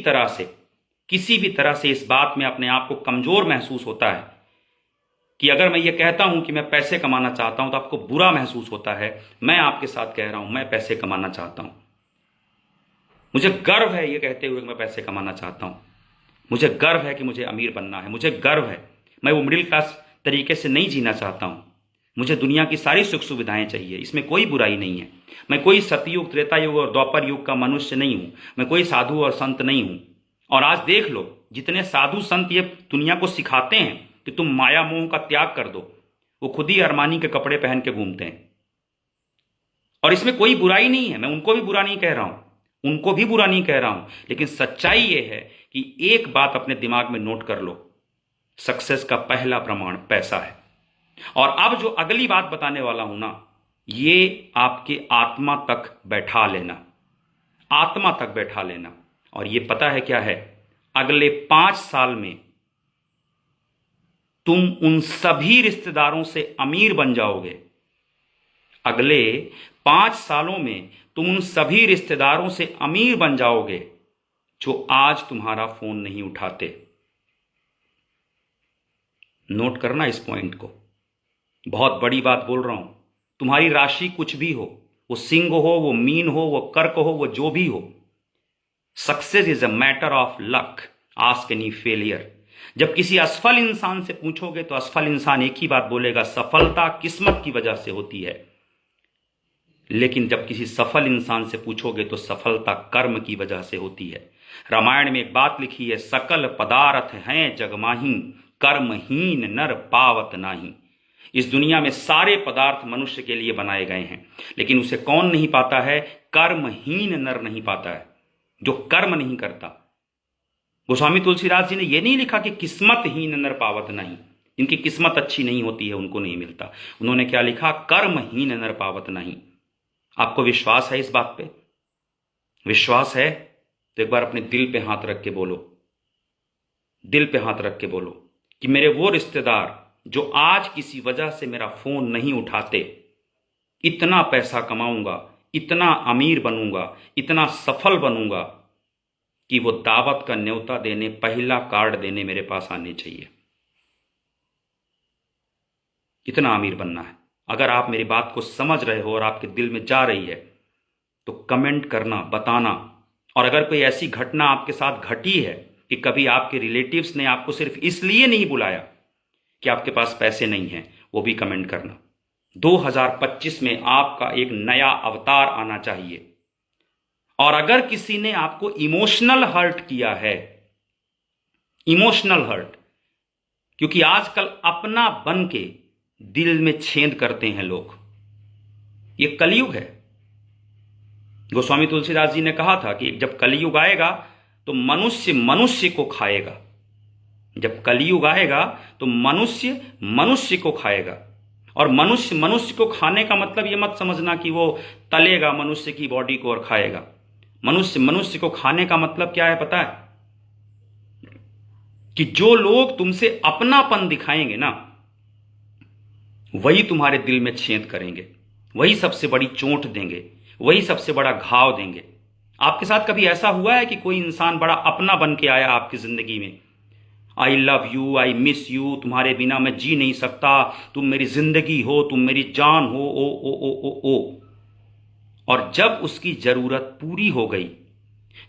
तरह से इस बात में अपने आप को कमजोर महसूस होता है कि अगर मैं ये कहता हूं कि मैं पैसे कमाना चाहता हूं तो आपको बुरा महसूस होता है, मैं आपके साथ कह रहा हूं, मैं पैसे कमाना चाहता हूं। मुझे गर्व है ये कहते हुए कि मैं पैसे कमाना चाहता हूं। मुझे गर्व है कि मुझे अमीर बनना है। मुझे गर्व है, मैं वो मिडिल क्लास तरीके से नहीं जीना चाहता हूं। मुझे दुनिया की सारी सुख सुविधाएं चाहिए, इसमें कोई बुराई नहीं है। मैं कोई सतयुग, त्रेता युग और द्वापर युग का मनुष्य नहीं हूं। मैं कोई साधु और संत नहीं हूं। और आज देख लो, जितने साधु संत ये दुनिया को सिखाते हैं कि तुम माया मोह का त्याग कर दो, वो खुद ही अरमानी के कपड़े पहन के घूमते हैं। और इसमें कोई बुराई नहीं है, मैं उनको भी बुरा नहीं कह रहा हूं, लेकिन सच्चाई ये है कि एक बात अपने दिमाग में नोट कर लो, सक्सेस का पहला प्रमाण पैसा है। और अब जो अगली बात बताने वाला हूं ना, ये आपके आत्मा तक बैठा लेना, आत्मा तक बैठा लेना। और ये पता है क्या है? अगले 5 साल में तुम उन सभी रिश्तेदारों से अमीर बन जाओगे। अगले 5 सालों में तुम उन सभी रिश्तेदारों से अमीर बन जाओगे जो आज तुम्हारा फोन नहीं उठाते। नोट करना इस पॉइंट को, बहुत बड़ी बात बोल रहा हूं। तुम्हारी राशि कुछ भी हो, वो सिंह हो, वो मीन हो, वो कर्क हो, वो जो भी हो, success is a matter of luck, ask any failure. जब किसी असफल इंसान से पूछोगे तो असफल इंसान एक ही बात बोलेगा, सफलता किस्मत की वजह से होती है। लेकिन जब किसी सफल इंसान से पूछोगे तो सफलता कर्म की वजह से होती है। रामायण में एक बात लिखी है, सकल पदार्थ हैं जगमाही, कर्महीन नर पावत नाही। इस दुनिया में सारे पदार्थ मनुष्य के लिए बनाए गए हैं, लेकिन उसे कौन नहीं पाता है? कर्महीन नर नहीं पाता है, जो कर्म नहीं करता। गोस्वामी तुलसीदास जी ने यह नहीं लिखा कि किस्मतहीन नर पावत नहीं, इनकी किस्मत अच्छी नहीं होती है, उनको नहीं मिलता। उन्होंने क्या लिखा? कर्महीन नर पावत नहीं। आपको विश्वास है इस बात पे? विश्वास है तो एक बार अपने दिल पे हाथ रख के बोलो, दिल पे हाथ रख के बोलो कि मेरे वो रिश्तेदार जो आज किसी वजह से मेरा फोन नहीं उठाते, इतना पैसा कमाऊंगा, इतना अमीर बनूंगा, इतना सफल बनूंगा कि वो दावत का न्योता देने, पहला कार्ड देने मेरे पास आने चाहिए। इतना अमीर बनना है। अगर आप मेरी बात को समझ रहे हो और आपके दिल में जा रही है तो कमेंट करना, बताना। और अगर कोई ऐसी घटना आपके साथ घटी है कि कभी आपके रिलेटिव्स ने आपको सिर्फ इसलिए नहीं बुलाया कि आपके पास पैसे नहीं हैं, वो भी कमेंट करना। 2025 में आपका एक नया अवतार आना चाहिए। और अगर किसी ने आपको इमोशनल हर्ट किया है, इमोशनल हर्ट, क्योंकि आजकल अपना बन के दिल में छेद करते हैं लोग, ये कलयुग है। गोस्वामी तुलसीदास जी ने कहा था कि जब कलयुग आएगा तो मनुष्य मनुष्य को खाएगा। जब कलयुग आएगा तो मनुष्य मनुष्य को खाएगा। और मनुष्य मनुष्य को खाने का मतलब ये मत समझना कि वो तलेगा मनुष्य की बॉडी को और खाएगा। मनुष्य मनुष्य को खाने का मतलब क्या है पता है? कि जो लोग तुमसे अपनापन दिखाएंगे ना, वही तुम्हारे दिल में छेद करेंगे, वही सबसे बड़ी चोट देंगे, वही सबसे बड़ा घाव देंगे। आपके साथ कभी ऐसा हुआ है कि कोई इंसान बड़ा अपना बन के आया आपकी जिंदगी में? I love you, I miss you, तुम्हारे बिना मैं जी नहीं सकता, तुम मेरी जिंदगी हो, तुम मेरी जान हो, ओ। और जब उसकी जरूरत पूरी हो गई,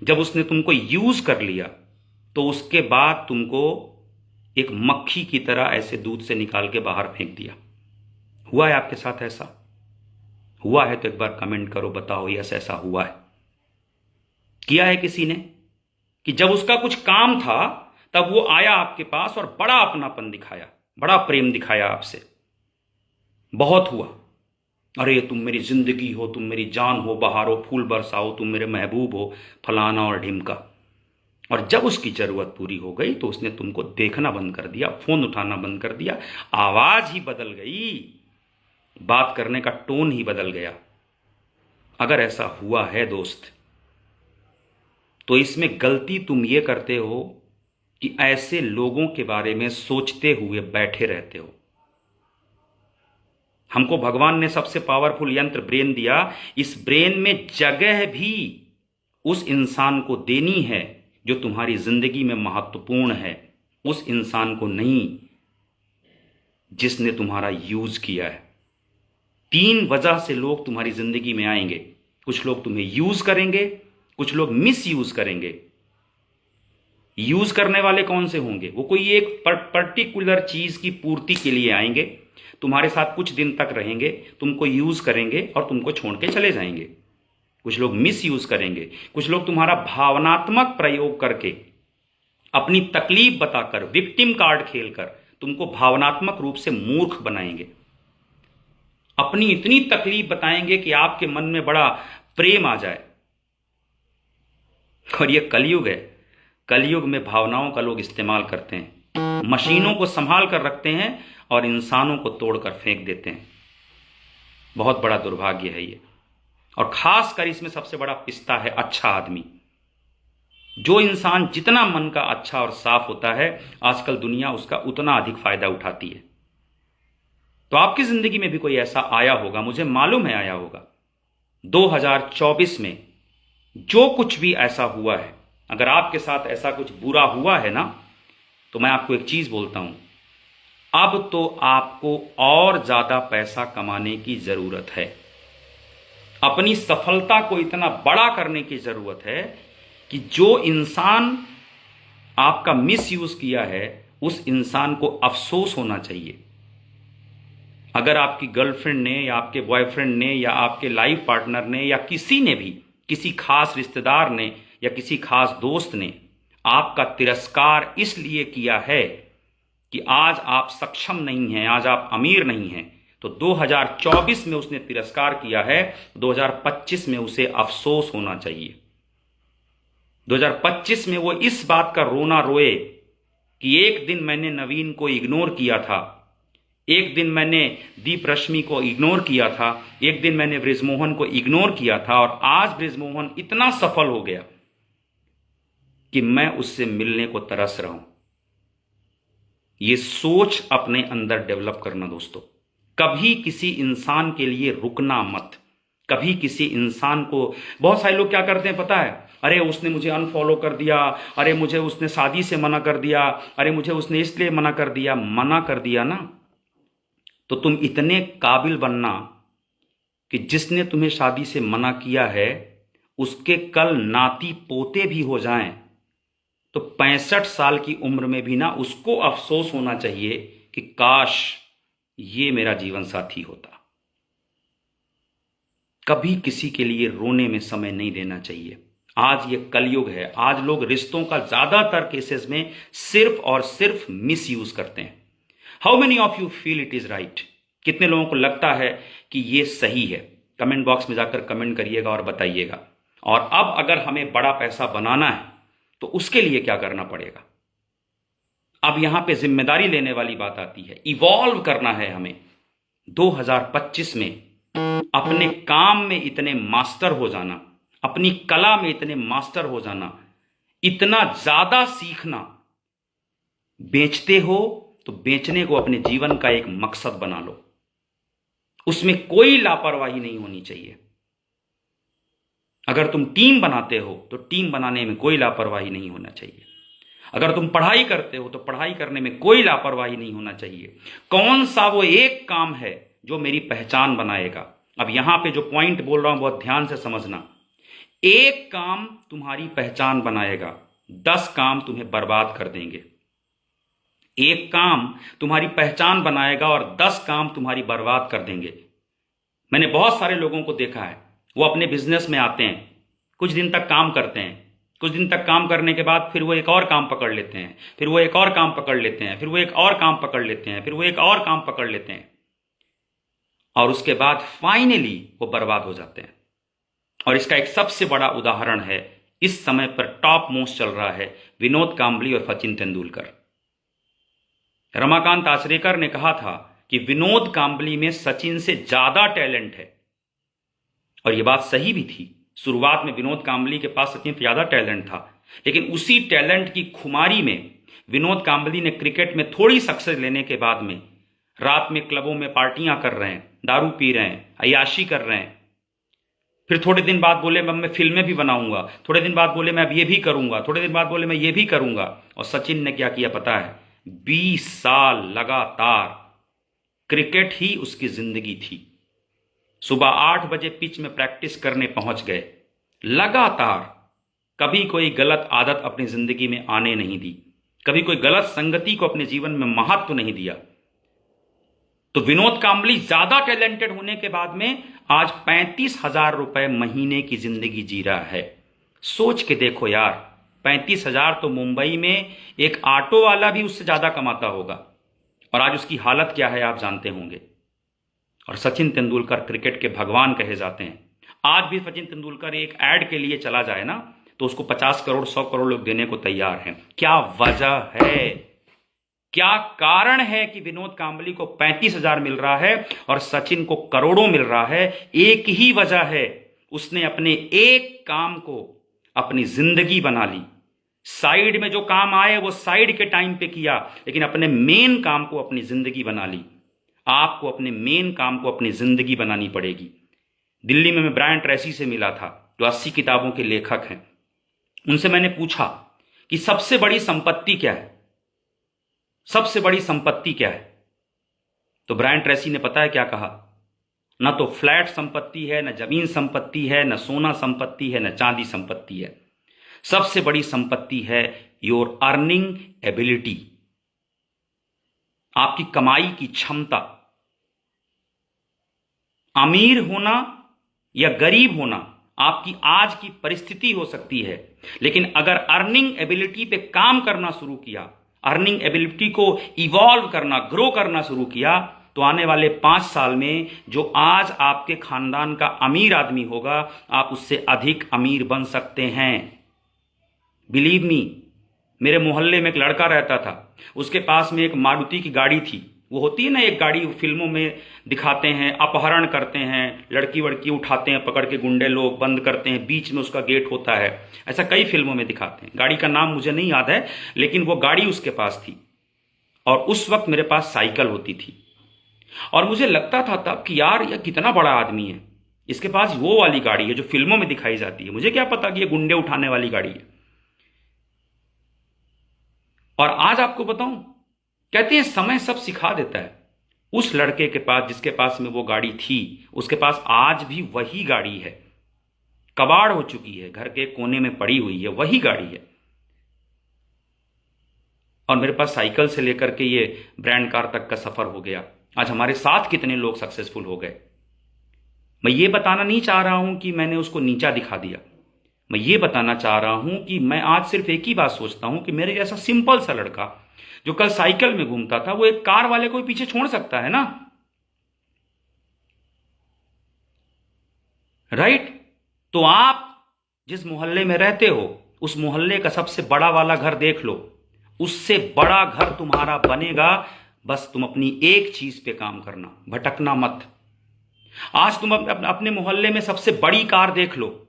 जब उसने तुमको यूज कर लिया, तो उसके बाद तुमको एक मक्खी की तरह ऐसे दूध से निकाल के बाहर फेंक दिया। हुआ है आपके साथ ऐसा? हुआ है तो एक बार कमेंट करो, बताओ यस ऐसा हुआ है? किया है किसी ने कि जब उसका कुछ काम था तब वो आया आपके पास और बड़ा अपनापन दिखाया, बड़ा प्रेम दिखाया आपसे? बहुत हुआ। अरे तुम मेरी जिंदगी हो, तुम मेरी जान हो, बहारो फूल बरसाओ, तुम मेरे महबूब हो, फलाना और ढिमका। और जब उसकी जरूरत पूरी हो गई तो उसने तुमको देखना बंद कर दिया, फोन उठाना बंद कर दिया, आवाज ही बदल गई, बात करने का टोन ही बदल गया। अगर ऐसा हुआ है दोस्त, तो इसमें गलती तुम ये करते हो कि ऐसे लोगों के बारे में सोचते हुए बैठे रहते हो। हमको भगवान ने सबसे पावरफुल यंत्र ब्रेन दिया, इस ब्रेन में जगह भी उस इंसान को देनी है जो तुम्हारी जिंदगी में महत्वपूर्ण है, उस इंसान को नहीं जिसने तुम्हारा यूज किया है। 3 वजह से लोग तुम्हारी जिंदगी में आएंगे। कुछ लोग तुम्हें यूज करेंगे, कुछ लोग मिस यूज करेंगे। यूज करने वाले कौन से होंगे? वो कोई एक पर्टिकुलर चीज की पूर्ति के लिए आएंगे, तुम्हारे साथ कुछ दिन तक रहेंगे, तुमको यूज करेंगे और तुमको छोड़ के चले जाएंगे। कुछ लोग मिस यूज करेंगे, कुछ लोग तुम्हारा भावनात्मक प्रयोग करके, अपनी तकलीफ बताकर, विक्टिम कार्ड खेलकर तुमको भावनात्मक रूप से मूर्ख बनाएंगे। अपनी इतनी तकलीफ बताएंगे कि आपके मन में बड़ा प्रेम आ जाए। और यह कलयुग है। कलयुग में भावनाओं का लोग इस्तेमाल करते हैं। मशीनों को संभाल कर रखते हैं और इंसानों को तोड़कर फेंक देते हैं। बहुत बड़ा दुर्भाग्य है ये। और खासकर इसमें सबसे बड़ा पिस्ता है अच्छा आदमी। जो इंसान जितना मन का अच्छा और साफ होता है, आजकल दुनिया उसका उतना अधिक फायदा उठाती है। तो आपकी जिंदगी में भी कोई ऐसा आया होगा, मुझे मालूम है आया होगा। 2024 में जो कुछ भी ऐसा हुआ है, अगर आपके साथ ऐसा कुछ बुरा हुआ है ना, तो मैं आपको एक चीज बोलता हूं, अब तो आपको और ज्यादा पैसा कमाने की जरूरत है। अपनी सफलता को इतना बड़ा करने की जरूरत है कि जो इंसान आपका मिसयूज किया है, उस इंसान को अफसोस होना चाहिए। अगर आपकी गर्लफ्रेंड ने या आपके बॉयफ्रेंड ने या आपके लाइफ पार्टनर ने या किसी ने भी, किसी खास रिश्तेदार ने या किसी खास दोस्त ने आपका तिरस्कार इसलिए किया है कि आज आप सक्षम नहीं हैं, आज आप अमीर नहीं हैं, तो 2024 में उसने तिरस्कार किया है, 2025 में उसे अफसोस होना चाहिए। 2025 में वो इस बात का रोना रोए कि एक दिन मैंने नवीन को इग्नोर किया था, एक दिन मैंने दीप रश्मि को इग्नोर किया था, एक दिन मैंने बृजमोहन को इग्नोर किया था, और आज बृजमोहन इतना सफल हो गया कि मैं उससे मिलने को तरस रहा हूं। ये सोच अपने अंदर डेवलप करना दोस्तों। कभी किसी इंसान के लिए रुकना मत। कभी किसी इंसान को, बहुत सारे लोग क्या करते हैं पता है, अरे उसने मुझे अनफॉलो कर दिया, अरे मुझे उसने शादी से मना कर दिया, अरे मुझे उसने इसलिए मना कर दिया। मना कर दिया ना, तो तुम इतने काबिल बनना कि जिसने तुम्हें शादी से मना किया है उसके कल नाती पोते भी हो जाएं, तो 65 साल की उम्र में भी ना उसको अफसोस होना चाहिए कि काश ये मेरा जीवन साथी होता। कभी किसी के लिए रोने में समय नहीं देना चाहिए। आज ये कलयुग है। आज लोग रिश्तों का ज्यादातर केसेस में सिर्फ और सिर्फ मिस यूज करते हैं। How many of you feel it is right? कितने लोगों को लगता है कि ये सही है? कमेंट बॉक्स में जाकर कमेंट करिएगा और बताइएगा। और अब अगर हमें बड़ा पैसा बनाना है तो उसके लिए क्या करना पड़ेगा? अब यहां पे जिम्मेदारी लेने वाली बात आती है। इवॉल्व करना है हमें। 2025 में अपने काम में इतने मास्टर हो जाना, अपनी कला में इतने मास्टर हो जाना, इतना ज्यादा सीखना। बेचते हो तो बेचने को अपने जीवन का एक मकसद बना लो। उसमें कोई लापरवाही नहीं होनी चाहिए। अगर तुम टीम बनाते हो तो टीम बनाने में कोई लापरवाही नहीं होना चाहिए। अगर तुम पढ़ाई करते हो तो पढ़ाई करने में कोई लापरवाही नहीं होना चाहिए। कौन सा वो एक काम है जो मेरी पहचान बनाएगा? अब यहां पे जो पॉइंट बोल रहा हूं बहुत ध्यान से समझना। एक काम तुम्हारी पहचान बनाएगा, 10 काम तुम्हें बर्बाद कर देंगे। एक काम तुम्हारी पहचान बनाएगा और 10 काम तुम्हारी बर्बाद कर देंगे। मैंने बहुत सारे लोगों को देखा है, वो अपने बिजनेस में आते हैं, कुछ दिन तक काम करते हैं, कुछ दिन तक काम करने के बाद फिर वो एक और काम पकड़ लेते हैं, फिर वो एक और काम पकड़ लेते हैं, फिर वो एक और काम पकड़ लेते हैं, फिर वो एक और काम पकड़ लेते हैं, और उसके बाद फाइनली वो बर्बाद हो जाते हैं। और इसका एक सबसे बड़ा उदाहरण है, इस समय पर टॉप मोस्ट चल रहा है, विनोद कांबली और सचिन तेंदुलकर। रमाकांत आचरेकर ने कहा था कि विनोद कांबली में सचिन से ज्यादा टैलेंट है, और यह बात सही भी थी। शुरुआत में विनोद कांबली के पास सचिन से ज्यादा टैलेंट था, लेकिन उसी टैलेंट की खुमारी में विनोद कांबली ने क्रिकेट में थोड़ी सक्सेस लेने के बाद में रात में क्लबों में पार्टियां कर रहे हैं, दारू पी रहे हैं, अय्याशी कर रहे हैं। फिर थोड़े दिन बाद बोले मैं फिल्में भी बनाऊंगा, थोड़े दिन बाद बोले मैं अब ये भी करूंगा, थोड़े दिन बाद बोले मैं ये भी करूंगा। और सचिन ने क्या किया पता है? 20 साल लगातार क्रिकेट ही उसकी जिंदगी थी। सुबह 8 बजे पिच में प्रैक्टिस करने पहुंच गए, लगातार। कभी कोई गलत आदत अपनी जिंदगी में आने नहीं दी, कभी कोई गलत संगति को अपने जीवन में महत्व नहीं दिया। तो विनोद कांबली ज्यादा टैलेंटेड होने के बाद में आज 35,000 रुपए महीने की जिंदगी जी रहा है। सोच के देखो यार, 35,000 तो मुंबई में एक ऑटो वाला भी उससे ज्यादा कमाता होगा। और आज उसकी हालत क्या है आप जानते होंगे। और सचिन तेंदुलकर क्रिकेट के भगवान कहे जाते हैं। आज भी सचिन तेंदुलकर एक एड के लिए चला जाए ना, तो उसको 50 करोड़ 100 करोड़ लोग देने को तैयार हैं। क्या वजह है? क्या कारण है कि विनोद कांबली को 35,000 मिल रहा है और सचिन को करोड़ों मिल रहा है? एक ही वजह है, उसने अपने एक काम को अपनी जिंदगी बना ली। साइड में जो काम आए वो साइड के टाइम पे किया, लेकिन अपने मेन काम को अपनी जिंदगी बना ली। आपको अपने मेन काम को अपनी जिंदगी बनानी पड़ेगी। दिल्ली में मैं ब्रायन ट्रेसी से मिला था, जो 80 किताबों के लेखक हैं। उनसे मैंने पूछा कि सबसे बड़ी संपत्ति क्या है, सबसे बड़ी संपत्ति क्या है? तो ब्रायन ट्रेसी ने पता है क्या कहा? ना तो फ्लैट संपत्ति है, ना जमीन संपत्ति है, ना सोना संपत्ति है, ना चांदी संपत्ति है। सबसे बड़ी संपत्ति है योर अर्निंग एबिलिटी, आपकी कमाई की क्षमता। अमीर होना या गरीब होना आपकी आज की परिस्थिति हो सकती है, लेकिन अगर अर्निंग एबिलिटी पे काम करना शुरू किया, अर्निंग एबिलिटी को इवॉल्व करना, ग्रो करना शुरू किया, तो आने वाले 5 साल में जो आज आपके खानदान का अमीर आदमी होगा, आप उससे अधिक अमीर बन सकते हैं। बिलीव मी, मेरे मोहल्ले में एक लड़का रहता था, उसके पास में एक मारुति की गाड़ी थी। वो होती है ना एक गाड़ी, फिल्मों में दिखाते हैं, अपहरण करते हैं, लड़की वड़की उठाते हैं पकड़ के गुंडे लोग, बंद करते हैं, बीच में उसका गेट होता है। ऐसा कई फिल्मों में दिखाते हैं। गाड़ी का नाम मुझे नहीं याद है, लेकिन वो गाड़ी उसके पास थी। और उस वक्त मेरे पास साइकिल होती थी, और मुझे लगता था तब कि यार यह कितना बड़ा आदमी है, इसके पास वो वाली गाड़ी है जो फिल्मों में दिखाई जाती है। मुझे क्या पता कि ये गुंडे उठाने वाली गाड़ी है। और आज आपको बताऊं, कहते हैं समय सब सिखा देता है। उस लड़के के पास, जिसके पास में वो गाड़ी थी, उसके पास आज भी वही गाड़ी है। कबाड़ हो चुकी है, घर के कोने में पड़ी हुई है, वही गाड़ी है। और मेरे पास साइकिल से लेकर के ये ब्रांड कार तक का सफर हो गया। आज हमारे साथ कितने लोग सक्सेसफुल हो गए। मैं ये बताना नहीं चाह रहा हूं कि मैंने उसको नीचा दिखा दिया। मैं ये बताना चाह रहा हूं कि मैं आज सिर्फ एक ही बात सोचता हूं कि मेरे जैसा सिंपल सा लड़का जो कल साइकिल में घूमता था, वो एक कार वाले को भी पीछे छोड़ सकता है ना, राइट? तो आप जिस मोहल्ले में रहते हो, उस मोहल्ले का सबसे बड़ा वाला घर देख लो। उससे बड़ा घर तुम्हारा बनेगा, बस तुम अपनी एक चीज पे काम करना, भटकना मत। आज तुम अपने मोहल्ले में सबसे बड़ी कार देख लो,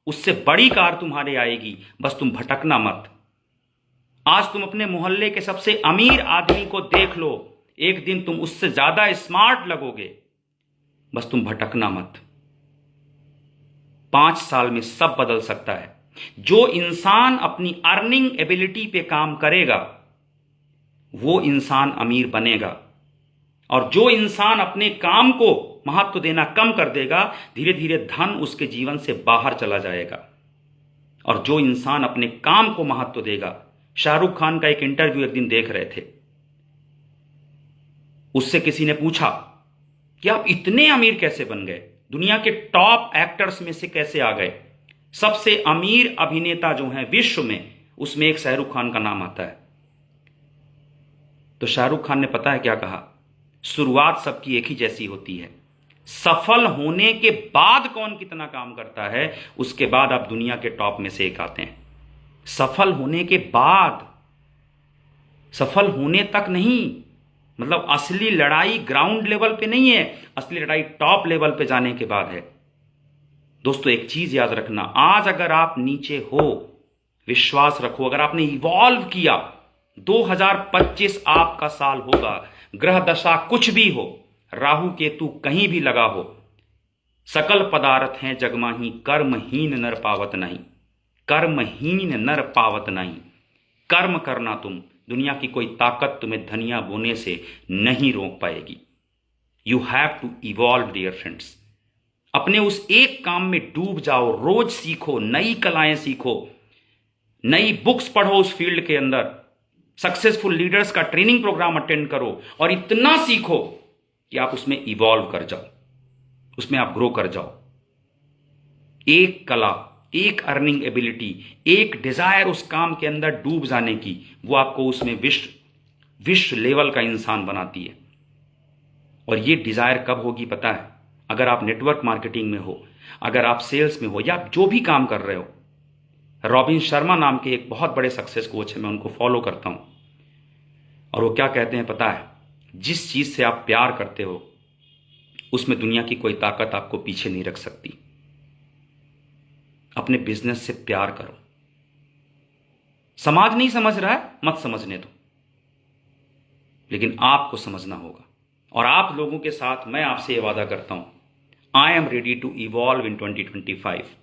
उससे बड़ी कार तुम्हारे आएगी, बस तुम भटकना मत। आज तुम अपने मोहल्ले के सबसे अमीर आदमी को देख लो, एक दिन तुम उससे ज्यादा स्मार्ट लगोगे, बस तुम भटकना मत। 5 साल में सब बदल सकता है। जो इंसान अपनी अर्निंग एबिलिटी पे काम करेगा, वो इंसान अमीर बनेगा। और जो इंसान अपने काम को महत्व देना कम कर देगा, धीरे धीरे धन उसके जीवन से बाहर चला जाएगा। और जो इंसान अपने काम को महत्व देगा, शाहरुख खान का एक इंटरव्यू एक दिन देख रहे थे, उससे किसी ने पूछा कि आप इतने अमीर कैसे बन गए, दुनिया के टॉप एक्टर्स में से कैसे आ गए? सबसे अमीर अभिनेता जो हैं विश्व में, उसमें एक शाहरुख खान का नाम आता है। तो शाहरुख खान ने पता है क्या कहा? शुरुआत सबकी एक ही जैसी होती है। सफल होने के बाद कौन कितना काम करता है, उसके बाद आप दुनिया के टॉप में से एक आते हैं। सफल होने के बाद, सफल होने तक नहीं। मतलब असली लड़ाई ग्राउंड लेवल पे नहीं है, असली लड़ाई टॉप लेवल पे जाने के बाद है। दोस्तों एक चीज याद रखना, आज अगर आप नीचे हो, विश्वास रखो, अगर आपने इवॉल्व किया, 2025 आपका साल होगा। ग्रह दशा कुछ भी हो, राहु केतु कहीं भी लगा हो, सकल पदार्थ हैं जगमाही, कर्महीन नर पावत नहीं। कर्महीन नर पावत नहीं। कर्म करना तुम, दुनिया की कोई ताकत तुम्हें धनिया बोने से नहीं रोक पाएगी। You have to evolve dear friends. अपने उस एक काम में डूब जाओ, रोज सीखो, नई कलाएं सीखो, नई बुक्स पढ़ो उस फील्ड के अंदर, सक्सेसफुल लीडर्स का ट्रेनिंग प्रोग्राम अटेंड करो, और इतना सीखो कि आप उसमें इवॉल्व कर जाओ, उसमें आप ग्रो कर जाओ। एक कला, एक अर्निंग एबिलिटी, एक डिजायर उस काम के अंदर डूब जाने की, वो आपको उसमें विश्व लेवल का इंसान बनाती है। और ये डिजायर कब होगी पता है? अगर आप नेटवर्क मार्केटिंग में हो, अगर आप सेल्स में हो, या आप जो भी काम कर रहे हो। रॉबिन शर्मा नाम के एक बहुत बड़े सक्सेस कोच है, मैं उनको फॉलो करता हूं। और वो क्या कहते हैं पता है? जिस चीज से आप प्यार करते हो उसमें दुनिया की कोई ताकत आपको पीछे नहीं रख सकती। अपने बिजनेस से प्यार करो। समाज नहीं समझ रहा है, मत समझने दो, लेकिन आपको समझना होगा। और आप लोगों के साथ मैं आपसे ये वादा करता हूं, I am ready to evolve in 2025।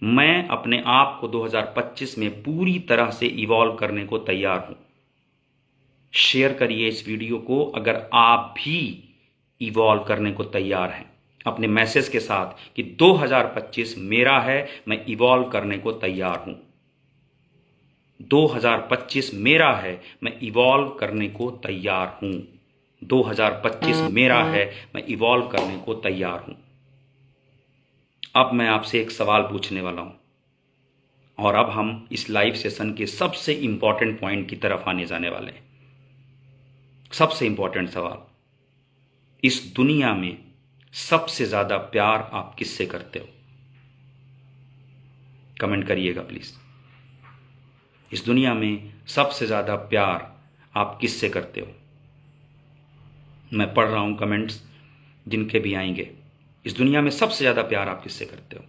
मैं अपने आप को 2025 में पूरी तरह से इवॉल्व करने को तैयार हूं। शेयर करिए इस वीडियो को अगर आप भी इवॉल्व करने को तैयार हैं, अपने मैसेज के साथ कि 2025 मेरा है, मैं इवॉल्व करने को तैयार हूं। 2025 मेरा है, मैं इवॉल्व करने को तैयार हूं। 2025 मेरा है, मैं इवॉल्व करने को तैयार हूं। अब मैं आपसे एक सवाल पूछने वाला हूं और अब हम इस लाइव सेशन के सबसे इंपॉर्टेंट पॉइंट की तरफ आने जाने वाले हैं। सबसे इंपॉर्टेंट सवाल, इस दुनिया में सबसे ज्यादा प्यार आप किससे करते हो? कमेंट करिएगा प्लीज। इस दुनिया में सबसे ज्यादा प्यार आप किससे करते हो? मैं पढ़ रहा हूं कमेंट्स जिनके भी आएंगे। इस दुनिया में सबसे ज्यादा प्यार आप किससे करते हो?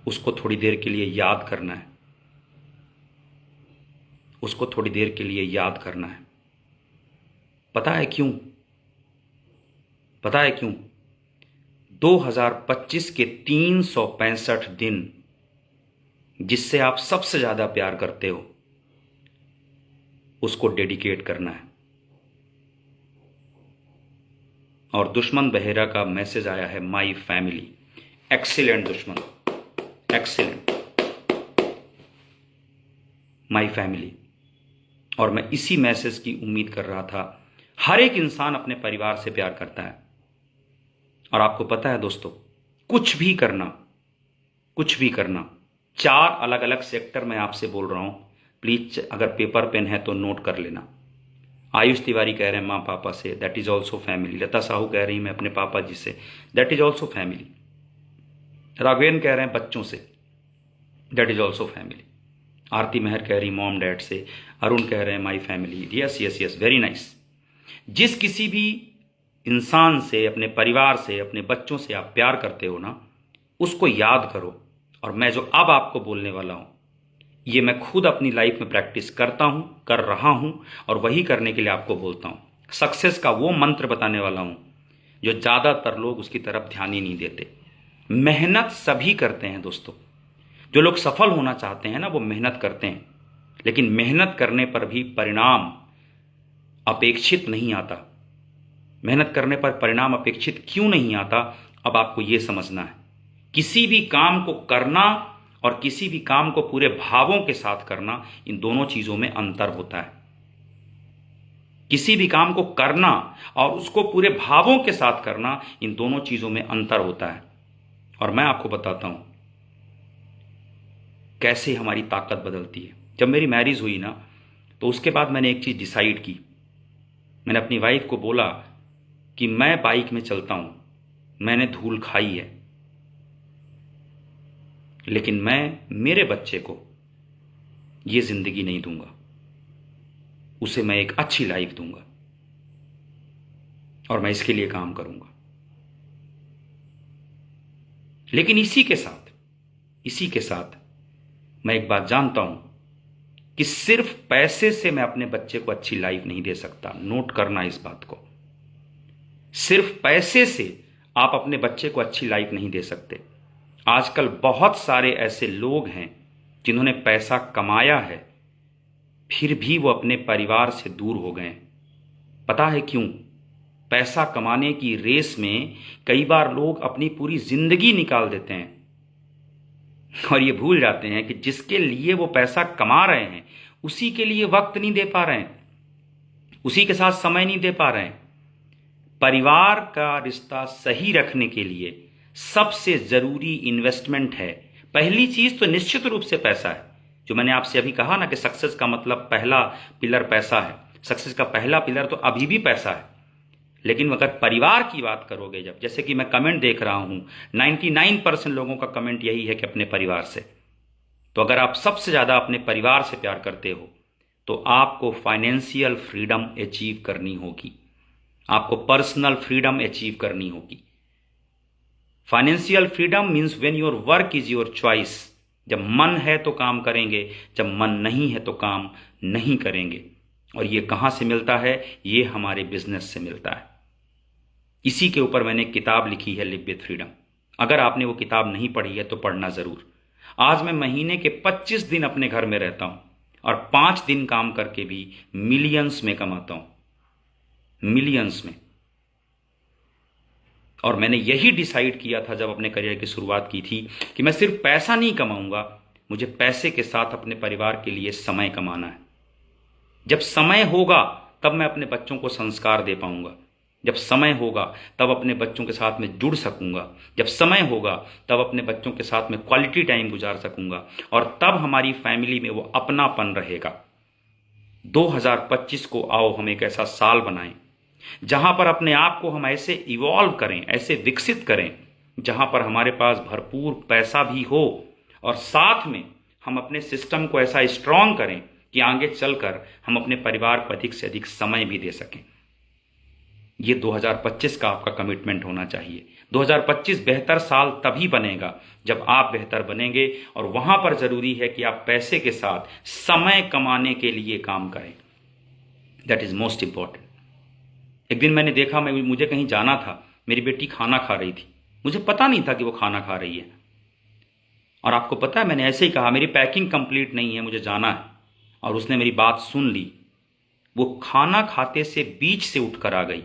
उसको थोड़ी देर के लिए याद करना है। उसको थोड़ी देर के लिए याद करना है। पता है क्यों? पता है क्यों? 2025 के 365 दिन जिससे आप सबसे ज्यादा प्यार करते हो उसको डेडिकेट करना है। और दुश्मन बहेरा का मैसेज आया है, माई फैमिली। एक्सीलेंट दुश्मन, एक्सीलेंट, माई फैमिली। और मैं इसी मैसेज की उम्मीद कर रहा था। हर एक इंसान अपने परिवार से प्यार करता है। और आपको पता है दोस्तों, कुछ भी करना, कुछ भी करना, 4 अलग अलग सेक्टर में आपसे बोल रहा हूं, प्लीज अगर पेपर पेन है तो नोट कर लेना। आयुष तिवारी कह रहे हैं माँ पापा से, दैट इज ऑल्सो फैमिली। लता साहू कह रही मैं अपने पापा जी से, दैट इज ऑल्सो फैमिली। राघवेन कह रहे हैं बच्चों से, दैट इज ऑल्सो फैमिली। आरती मेहर कह रही मॉम डैड से। अरुण कह रहे हैं my family. Yes yes yes, very nice. जिस किसी भी इंसान से, अपने परिवार से, अपने बच्चों से आप प्यार करते हो ना, उसको याद करो। और मैं जो अब आपको बोलने वाला हूं, ये मैं खुद अपनी लाइफ में प्रैक्टिस करता हूं, कर रहा हूं, और वही करने के लिए आपको बोलता हूं। सक्सेस का वो मंत्र बताने वाला हूं जो ज्यादातर लोग उसकी तरफ ध्यान ही नहीं देते। मेहनत सभी करते हैं दोस्तों। जो लोग सफल होना चाहते हैं ना, वो मेहनत करते हैं, लेकिन मेहनत करने पर भी परिणाम अपेक्षित नहीं आता। मेहनत करने पर परिणाम अपेक्षित क्यों नहीं आता, अब आपको यह समझना है। किसी भी काम को करना और किसी भी काम को पूरे भावों के साथ करना, इन दोनों चीजों में अंतर होता है। किसी भी काम को करना और उसको पूरे भावों के साथ करना, इन दोनों चीजों में अंतर होता है। और मैं आपको बताता हूं कैसे हमारी ताकत बदलती है। जब मेरी मैरिज हुई ना, तो उसके बाद मैंने एक चीज डिसाइड की। मैंने अपनी वाइफ को बोला कि मैं बाइक में चलता हूं, मैंने धूल खाई है, लेकिन मैं मेरे बच्चे को ये जिंदगी नहीं दूंगा। उसे मैं एक अच्छी लाइफ दूंगा और मैं इसके लिए काम करूंगा। लेकिन इसी के साथ मैं एक बात जानता हूं कि सिर्फ पैसे से मैं अपने बच्चे को अच्छी लाइफ नहीं दे सकता। नोट करना इस बात को। सिर्फ पैसे से आप अपने बच्चे को अच्छी लाइफ नहीं दे सकते। आजकल बहुत सारे ऐसे लोग हैं जिन्होंने पैसा कमाया है, फिर भी वो अपने परिवार से दूर हो गए। पता है क्यों? पैसा कमाने की रेस में कई बार लोग अपनी पूरी जिंदगी निकाल देते हैं और ये भूल जाते हैं कि जिसके लिए वो पैसा कमा रहे हैं उसी के लिए वक्त नहीं दे पा रहे हैं, उसी के साथ समय नहीं दे पा रहे हैं। परिवार का रिश्ता सही रखने के लिए सबसे जरूरी इन्वेस्टमेंट है। पहली चीज तो निश्चित रूप से पैसा है। जो मैंने आपसे अभी कहा ना कि सक्सेस का मतलब पहला पिलर पैसा है। सक्सेस का पहला पिलर तो अभी भी पैसा है। लेकिन अगर परिवार की बात करोगे, जब जैसे कि मैं कमेंट देख रहा हूं, 99% लोगों का कमेंट यही है कि अपने परिवार से। तो अगर आप सबसे ज्यादा अपने परिवार से प्यार करते हो तो आपको फाइनेंशियल फ्रीडम अचीव करनी होगी, आपको पर्सनल फ्रीडम अचीव करनी होगी। Financial freedom means when your work is your choice. जब मन है तो काम करेंगे, जब मन नहीं है तो काम नहीं करेंगे। और ये कहाँ से मिलता है? ये हमारे बिजनेस से मिलता है। इसी के ऊपर मैंने किताब लिखी है, लिव विद फ्रीडम। अगर आपने वो किताब नहीं पढ़ी है तो पढ़ना जरूर। आज मैं महीने के 25 दिन अपने घर में रहता हूं और 5 दिन काम करके भी मिलियंस में कमाता हूं, मिलियंस में। और मैंने यही डिसाइड किया था जब अपने करियर की शुरुआत की थी कि मैं सिर्फ पैसा नहीं कमाऊंगा, मुझे पैसे के साथ अपने परिवार के लिए समय कमाना है। जब समय होगा तब मैं अपने बच्चों को संस्कार दे पाऊंगा, जब समय होगा तब अपने बच्चों के साथ में जुड़ सकूंगा, जब समय होगा तब अपने बच्चों के साथ में क्वालिटी टाइम गुजार सकूंगा, और तब हमारी फैमिली में वो अपनापन रहेगा। 2025 को आओ हम एक ऐसा साल बनाएं जहां पर अपने आप को हम ऐसे इवॉल्व करें, ऐसे विकसित करें, जहां पर हमारे पास भरपूर पैसा भी हो और साथ में हम अपने सिस्टम को ऐसा स्ट्रांग करें कि आगे चलकर हम अपने परिवार को अधिक से अधिक समय भी दे सकें। ये 2025 का आपका कमिटमेंट होना चाहिए। 2025 बेहतर साल तभी बनेगा जब आप बेहतर बनेंगे, और वहां पर जरूरी है कि आप पैसे के साथ समय कमाने के लिए काम करें। That is most important. एक दिन मैंने देखा, मुझे कहीं जाना था, मेरी बेटी खाना खा रही थी, मुझे पता नहीं था कि वो खाना खा रही है। और आपको पता है, मैंने ऐसे ही कहा मेरी पैकिंग कंप्लीट नहीं है, मुझे जाना है, और उसने मेरी बात सुन ली। वो खाना खाते से बीच से उठकर आ गई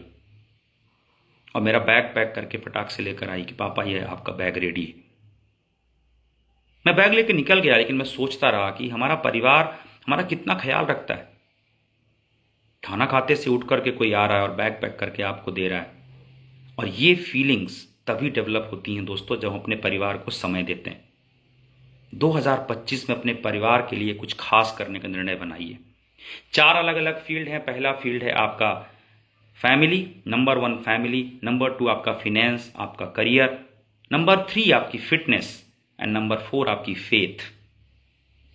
और मेरा बैग पैक करके फटाक से लेकर आई कि पापा ये आपका बैग रेडी है। मैं बैग लेकर निकल गया, लेकिन मैं सोचता रहा कि हमारा परिवार हमारा कितना ख्याल रखता है। खाना खाते से उठ करके कोई आ रहा है और बैग पैक करके आपको दे रहा है। और ये फीलिंग्स तभी डेवलप होती हैं दोस्तों जब हम अपने परिवार को समय देते हैं। 2025 में अपने परिवार के लिए कुछ खास करने का निर्णय बनाइए। 4 अलग अलग फील्ड हैं। पहला फील्ड है आपका फैमिली, नंबर 1 फैमिली, नंबर 2 आपका फिनेंस, आपका करियर, नंबर 3 आपकी फिटनेस, एंड नंबर 4 आपकी फेथ।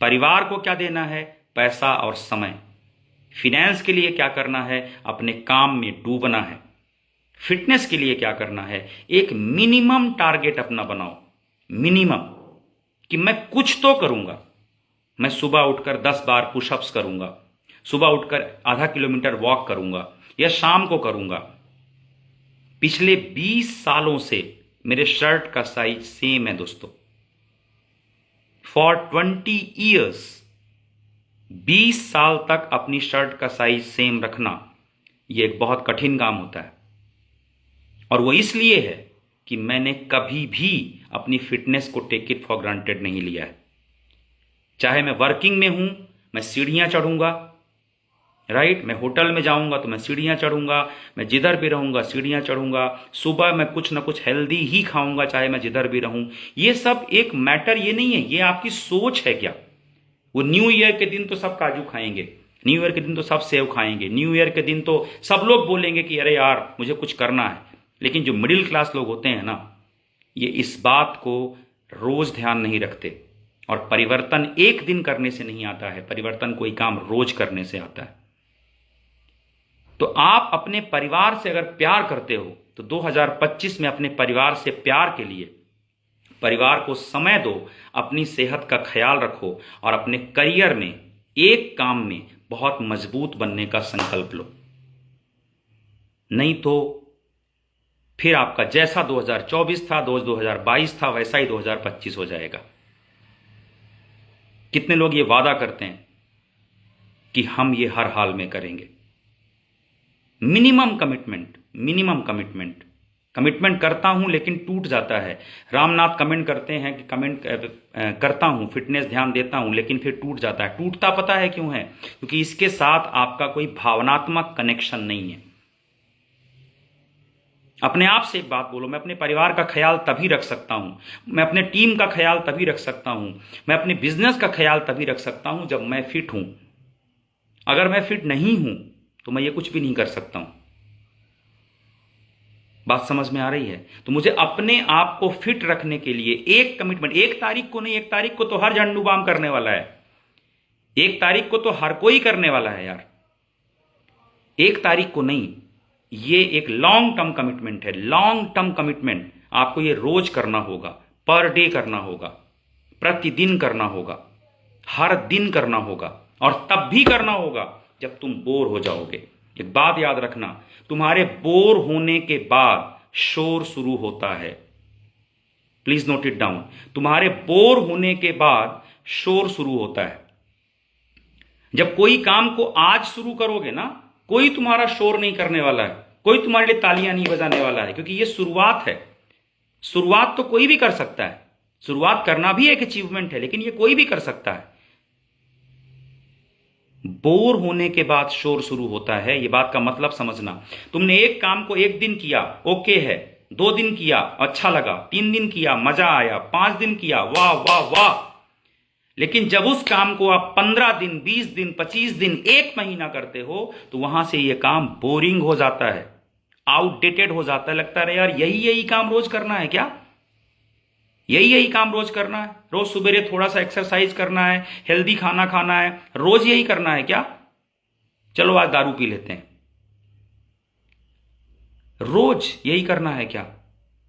परिवार को क्या देना है? पैसा और समय। फिनेंस के लिए क्या करना है? अपने काम में डूबना है। फिटनेस के लिए क्या करना है? एक मिनिमम टारगेट अपना बनाओ, मिनिमम, कि मैं कुछ तो करूंगा। मैं सुबह उठकर 10 बार पुशअप्स करूंगा, सुबह उठकर आधा किलोमीटर वॉक करूंगा, या शाम को करूंगा। पिछले 20 सालों से मेरे शर्ट का साइज सेम है दोस्तों। फॉर 20 ईयर्स, 20 साल तक अपनी शर्ट का साइज सेम रखना, यह एक बहुत कठिन काम होता है। और वो इसलिए है कि मैंने कभी भी अपनी फिटनेस को टेक इट फॉर ग्रांटेड नहीं लिया है। चाहे मैं वर्किंग में हूं, मैं सीढ़ियां चढ़ूंगा, राइट। मैं होटल में जाऊंगा तो मैं सीढ़ियां चढ़ूंगा, मैं जिधर भी रहूंगा सीढ़ियां चढ़ूंगा। सुबह मैं कुछ ना कुछ हेल्दी ही खाऊंगा चाहे मैं जिधर भी रहूं। ये सब एक मैटर ये नहीं है, ये आपकी सोच है क्या। वो न्यू ईयर के दिन तो सब काजू खाएंगे, न्यू ईयर के दिन तो सब सेव खाएंगे, न्यू ईयर के दिन तो सब लोग बोलेंगे कि अरे यार मुझे कुछ करना है। लेकिन जो मिडिल क्लास लोग होते हैं ना, ये इस बात को रोज ध्यान नहीं रखते। और परिवर्तन एक दिन करने से नहीं आता है, परिवर्तन कोई काम रोज करने से आता है। तो आप अपने परिवार से अगर प्यार करते हो तो 2025 में अपने परिवार से प्यार के लिए परिवार को समय दो, अपनी सेहत का ख्याल रखो, और अपने करियर में एक काम में बहुत मजबूत बनने का संकल्प लो। नहीं तो फिर आपका जैसा 2024 था, 2022 था, वैसा ही 2025 हो जाएगा। कितने लोग ये वादा करते हैं कि हम ये हर हाल में करेंगे। Minimum commitment, minimum commitment. Commitment करता हूं लेकिन टूट जाता है। रामनाथ कमेंट करते हैं कि कमेंट करता हूं, फिटनेस ध्यान देता हूं, लेकिन फिर टूट जाता है। टूटता पता है क्यों है? क्योंकि इसके साथ आपका कोई भावनात्मक कनेक्शन नहीं है। अपने आप से एक बात बोलो, मैं अपने परिवार का ख्याल तभी रख सकता हूं, मैं अपने टीम का ख्याल तभी रख सकता हूं, मैं अपने बिजनेस का ख्याल तभी रख सकता हूं जब मैं फिट हूं। अगर मैं फिट नहीं हूं तो मैं ये कुछ भी नहीं कर सकता हूं। बात समझ में आ रही है? तो मुझे अपने आप को फिट रखने के लिए एक कमिटमेंट, 1 तारीख को नहीं, 1 तारीख को तो हर झंडू बाम करने वाला है। 1 तारीख को तो हर कोई करने वाला है यार, 1 तारीख को नहीं। ये एक लॉन्ग टर्म कमिटमेंट है, लॉन्ग टर्म कमिटमेंट। आपको ये रोज करना होगा, पर डे करना होगा, प्रतिदिन करना होगा, हर दिन करना होगा, और तब भी करना होगा जब तुम बोर हो जाओगे। एक बात याद रखना, तुम्हारे बोर होने के बाद शोर शुरू होता है। Please note it down. तुम्हारे बोर होने के बाद शोर शुरू होता है। जब कोई काम को आज शुरू करोगे ना, कोई तुम्हारा शोर नहीं करने वाला है, कोई तुम्हारे लिए तालियां नहीं बजाने वाला है, क्योंकि ये शुरुआत है। शुरुआत तो कोई भी कर सकता है, शुरुआत करना भी एक अचीवमेंट है, लेकिन ये कोई भी कर सकता है। बोर होने के बाद शोर शुरू होता है, ये बात का मतलब समझना। तुमने एक काम को 1 दिन किया, ओके है, 2 दिन किया, अच्छा लगा, 3 दिन किया, मजा आया, 5 दिन किया, वाह वाह वाह। लेकिन जब उस काम को आप 15 दिन, 20 दिन, 25 दिन, 1 महीना करते हो, तो वहां से ये काम बोरिंग हो जाता है, आउटडेटेड हो जाता है। लगता है यार यही काम रोज करना है क्या, यही काम रोज करना है, रोज सुबेरे थोड़ा सा एक्सरसाइज करना है, हेल्दी खाना खाना है, रोज यही करना है क्या? चलो आज दारू पी लेते हैं, रोज यही करना है क्या?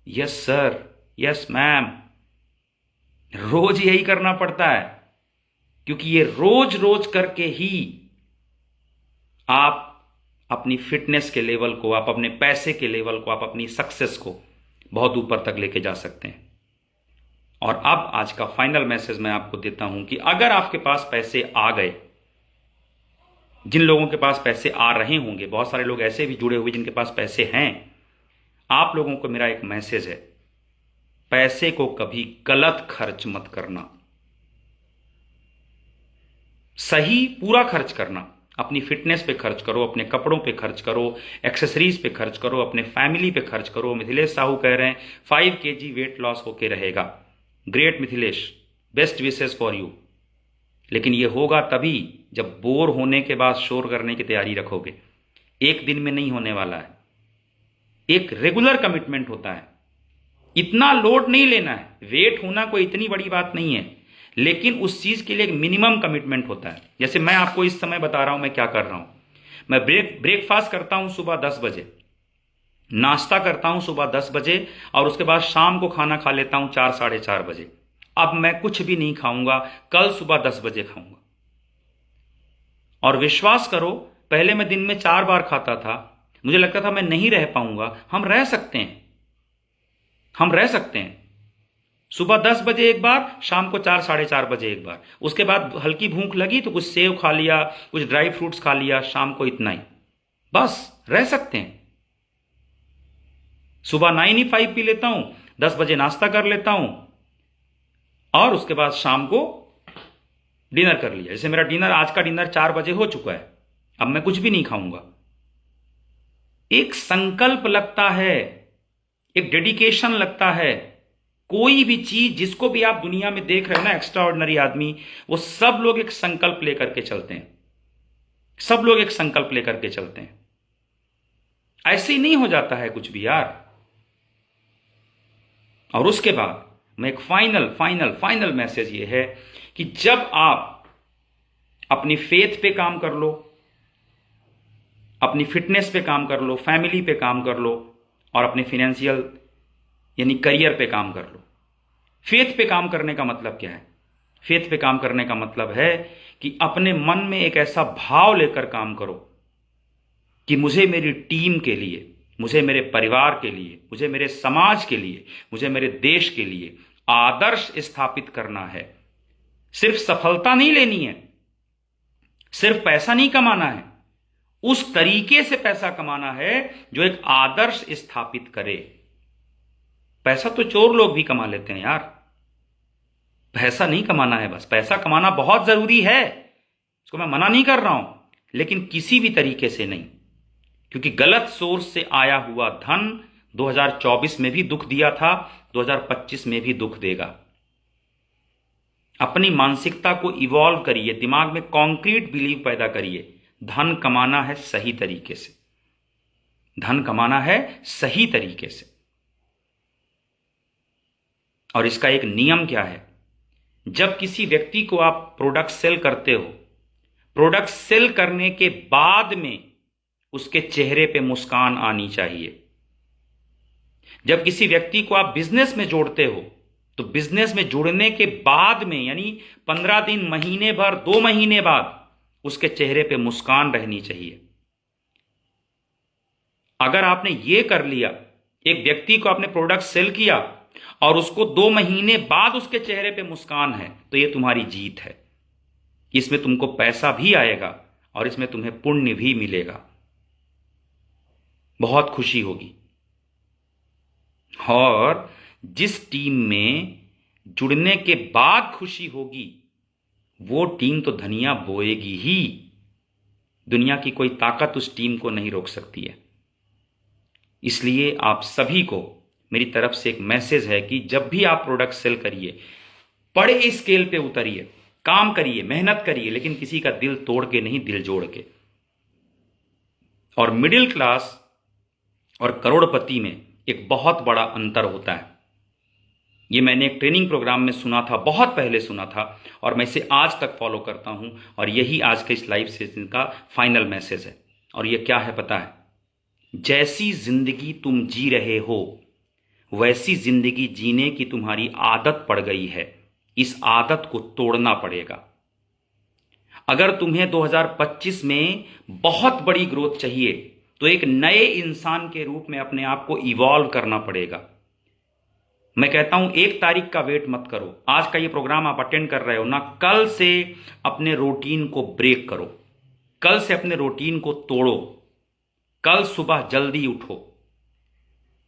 यस सर, यस मैम, रोज यही करना पड़ता है, क्योंकि ये रोज रोज करके ही आप अपनी फिटनेस के लेवल को, आप अपने पैसे के लेवल को, आप अपनी सक्सेस को बहुत ऊपर तक लेके जा सकते हैं। और अब आज का फाइनल मैसेज मैं आपको देता हूं कि अगर आपके पास पैसे आ गए, जिन लोगों के पास पैसे आ रहे होंगे, बहुत सारे लोग ऐसे भी जुड़े हुए जिनके पास पैसे हैं, आप लोगों को मेरा एक मैसेज है, पैसे को कभी गलत खर्च मत करना, सही पूरा खर्च करना। अपनी फिटनेस पे खर्च करो, अपने कपड़ों पे खर्च करो, एक्सेसरीज पे खर्च करो, अपने फैमिली पे खर्च करो। मिथिलेश साहू कह रहे हैं 5 kg वेट लॉस होके रहेगा। Great Mithilesh, best wishes for you. लेकिन ये होगा तभी जब बोर होने के बाद शोर करने की तैयारी रखोगे। 1 दिन में नहीं होने वाला है, एक रेगुलर कमिटमेंट होता है। इतना लोड नहीं लेना है, वेट होना कोई इतनी बड़ी बात नहीं है, लेकिन उस चीज के लिए एक मिनिमम कमिटमेंट होता है। जैसे मैं आपको इस समय बता रहा हूं मैं क्या कर रहा हूं। मैं ब्रेकफास्ट करता हूं सुबह 10 बजे, नाश्ता करता हूं सुबह 10 बजे, और उसके बाद शाम को खाना खा लेता हूं 4 साढ़े 4 बजे। अब मैं कुछ भी नहीं खाऊंगा, कल सुबह 10 बजे खाऊंगा। और विश्वास करो, पहले मैं दिन में 4 बार खाता था, मुझे लगता था मैं नहीं रह पाऊंगा। हम रह सकते हैं, हम रह सकते हैं। सुबह 10 बजे एक बार, शाम को 4 साढ़े 4 बजे एक बार। उसके बाद हल्की भूख लगी तो कुछ सेव खा लिया, कुछ ड्राई फ्रूट्स खा लिया, शाम को इतना ही, बस रह सकते हैं। सुबह 9:05 पी लेता हूं, 10 बजे नाश्ता कर लेता हूं, और उसके बाद शाम को डिनर कर लिया। जैसे मेरा डिनर, आज का डिनर 4 बजे हो चुका है, अब मैं कुछ भी नहीं खाऊंगा। एक संकल्प लगता है, एक डेडिकेशन लगता है। कोई भी चीज, जिसको भी आप दुनिया में देख रहे हो ना एक्स्ट्रा ऑर्डिनरी आदमी, वो सब लोग एक संकल्प लेकर के चलते हैं, सब लोग एक संकल्प लेकर के चलते हैं। ऐसे ही नहीं हो जाता है कुछ भी यार। और उसके बाद मैं एक फाइनल मैसेज ये है कि जब आप अपनी फेथ पे काम कर लो, अपनी फिटनेस पे काम कर लो, फैमिली पे काम कर लो, और अपने फाइनेंशियल यानी करियर पे काम कर लो। फेथ पे काम करने का मतलब क्या है? फेथ पे काम करने का मतलब है कि अपने मन में एक ऐसा भाव लेकर काम करो कि मुझे मेरी टीम के लिए, मुझे मेरे परिवार के लिए, मुझे मेरे समाज के लिए, मुझे मेरे देश के लिए आदर्श स्थापित करना है। सिर्फ सफलता नहीं लेनी है, सिर्फ पैसा नहीं कमाना है, उस तरीके से पैसा कमाना है जो एक आदर्श स्थापित करे। पैसा तो चोर लोग भी कमा लेते हैं यार, पैसा नहीं कमाना है बस। पैसा कमाना बहुत जरूरी है, इसको मैं मना नहीं कर रहा हूं, लेकिन किसी भी तरीके से नहीं, क्योंकि गलत सोर्स से आया हुआ धन 2024 में भी दुख दिया था, 2025 में भी दुख देगा। अपनी मानसिकता को इवॉल्व करिए, दिमाग में कॉन्क्रीट बिलीव पैदा करिए। धन कमाना है सही तरीके से, धन कमाना है सही तरीके से। और इसका एक नियम क्या है? जब किसी व्यक्ति को आप प्रोडक्ट सेल करते हो, प्रोडक्ट सेल करने के बाद में उसके चेहरे पे मुस्कान आनी चाहिए। जब किसी व्यक्ति को आप बिजनेस में जोड़ते हो तो बिजनेस में जुड़ने के बाद में, यानी 15 दिन, महीने भर, 2 महीने बाद उसके चेहरे पे मुस्कान रहनी चाहिए। अगर आपने ये कर लिया, एक व्यक्ति को आपने प्रोडक्ट सेल किया और उसको 2 महीने बाद उसके चेहरे पे मुस्कान है, तो ये तुम्हारी जीत है। इसमें तुमको पैसा भी आएगा और इसमें तुम्हें पुण्य भी मिलेगा, बहुत खुशी होगी। और जिस टीम में जुड़ने के बाद खुशी होगी वो टीम तो धनिया बोएगी ही। दुनिया की कोई ताकत उस टीम को नहीं रोक सकती है। इसलिए आप सभी को मेरी तरफ से एक मैसेज है कि जब भी आप प्रोडक्ट सेल करिए, बड़े स्केल पे उतरिए, काम करिए, मेहनत करिए, लेकिन किसी का दिल तोड़ के नहीं, दिल जोड़ के। और मिडिल क्लास और करोड़पति में एक बहुत बड़ा अंतर होता है। ये मैंने एक ट्रेनिंग प्रोग्राम में सुना था, बहुत पहले सुना था, और मैं इसे आज तक फॉलो करता हूं। और यही आज के इस लाइव सेशन का फाइनल मैसेज है। और ये क्या है पता है? जैसी जिंदगी तुम जी रहे हो वैसी जिंदगी जीने की तुम्हारी आदत पड़ गई है। इस आदत को तोड़ना पड़ेगा। अगर तुम्हें 2025 में बहुत बड़ी ग्रोथ चाहिए तो एक नए इंसान के रूप में अपने आप को इवॉल्व करना पड़ेगा। मैं कहता हूं 1 तारीख का वेट मत करो। आज का ये प्रोग्राम आप अटेंड कर रहे हो ना, कल से अपने रूटीन को ब्रेक करो, कल से अपने रूटीन को तोड़ो। कल सुबह जल्दी उठो,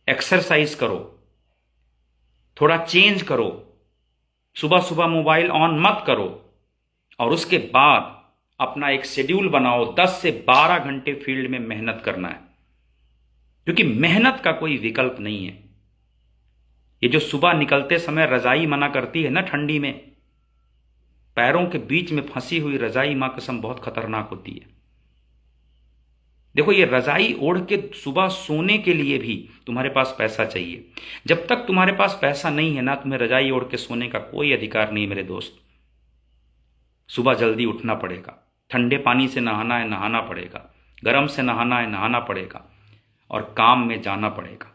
एक्सरसाइज करो, थोड़ा चेंज करो, सुबह सुबह मोबाइल ऑन मत करो, और उसके बाद अपना एक शेड्यूल बनाओ। 10 से 12 घंटे फील्ड में मेहनत करना है, क्योंकि मेहनत का कोई विकल्प नहीं है। ये जो सुबह निकलते समय रजाई मना करती है ना ठंडी में, पैरों के बीच में फंसी हुई रजाई मां कसम बहुत खतरनाक होती है। देखो, ये रजाई ओढ़ के सुबह सोने के लिए भी तुम्हारे पास पैसा चाहिए। जब तक तुम्हारे पास पैसा नहीं है ना, तुम्हें रजाई ओढ़ के सोने का कोई अधिकार नहीं मेरे दोस्त। सुबह जल्दी उठना पड़ेगा, ठंडे पानी से नहाना है, नहाना पड़ेगा, गर्म से नहाना है, नहाना पड़ेगा, और काम में जाना पड़ेगा।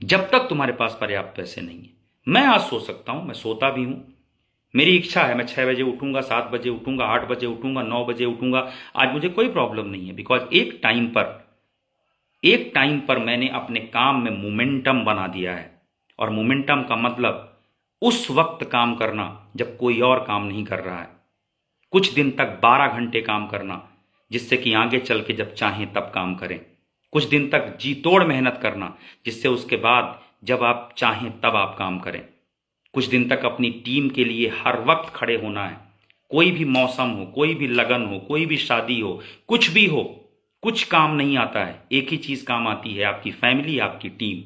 जब तक तुम्हारे पास पर्याप्त पैसे नहीं है। मैं आज सो सकता हूं, मैं सोता भी हूं, मेरी इच्छा है, मैं 6 बजे उठूंगा, 7 बजे उठूंगा, 8 बजे उठूंगा, 9 बजे उठूंगा। आज मुझे कोई प्रॉब्लम नहीं है, बिकॉज एक टाइम पर मैंने अपने काम में मोमेंटम बना दिया है। और मोमेंटम का मतलब उस वक्त काम करना जब कोई और काम नहीं कर रहा है। कुछ दिन तक 12 घंटे काम करना, जिससे कि आगे चल के जब चाहें तब काम करें। कुछ दिन तक जी तोड़ मेहनत करना, जिससे उसके बाद जब आप चाहें तब आप काम करें। कुछ दिन तक अपनी टीम के लिए हर वक्त खड़े होना है। कोई भी मौसम हो, कोई भी लगन हो, कोई भी शादी हो, कुछ भी हो, कुछ काम नहीं आता है, एक ही चीज काम आती है, आपकी फैमिली, आपकी टीम।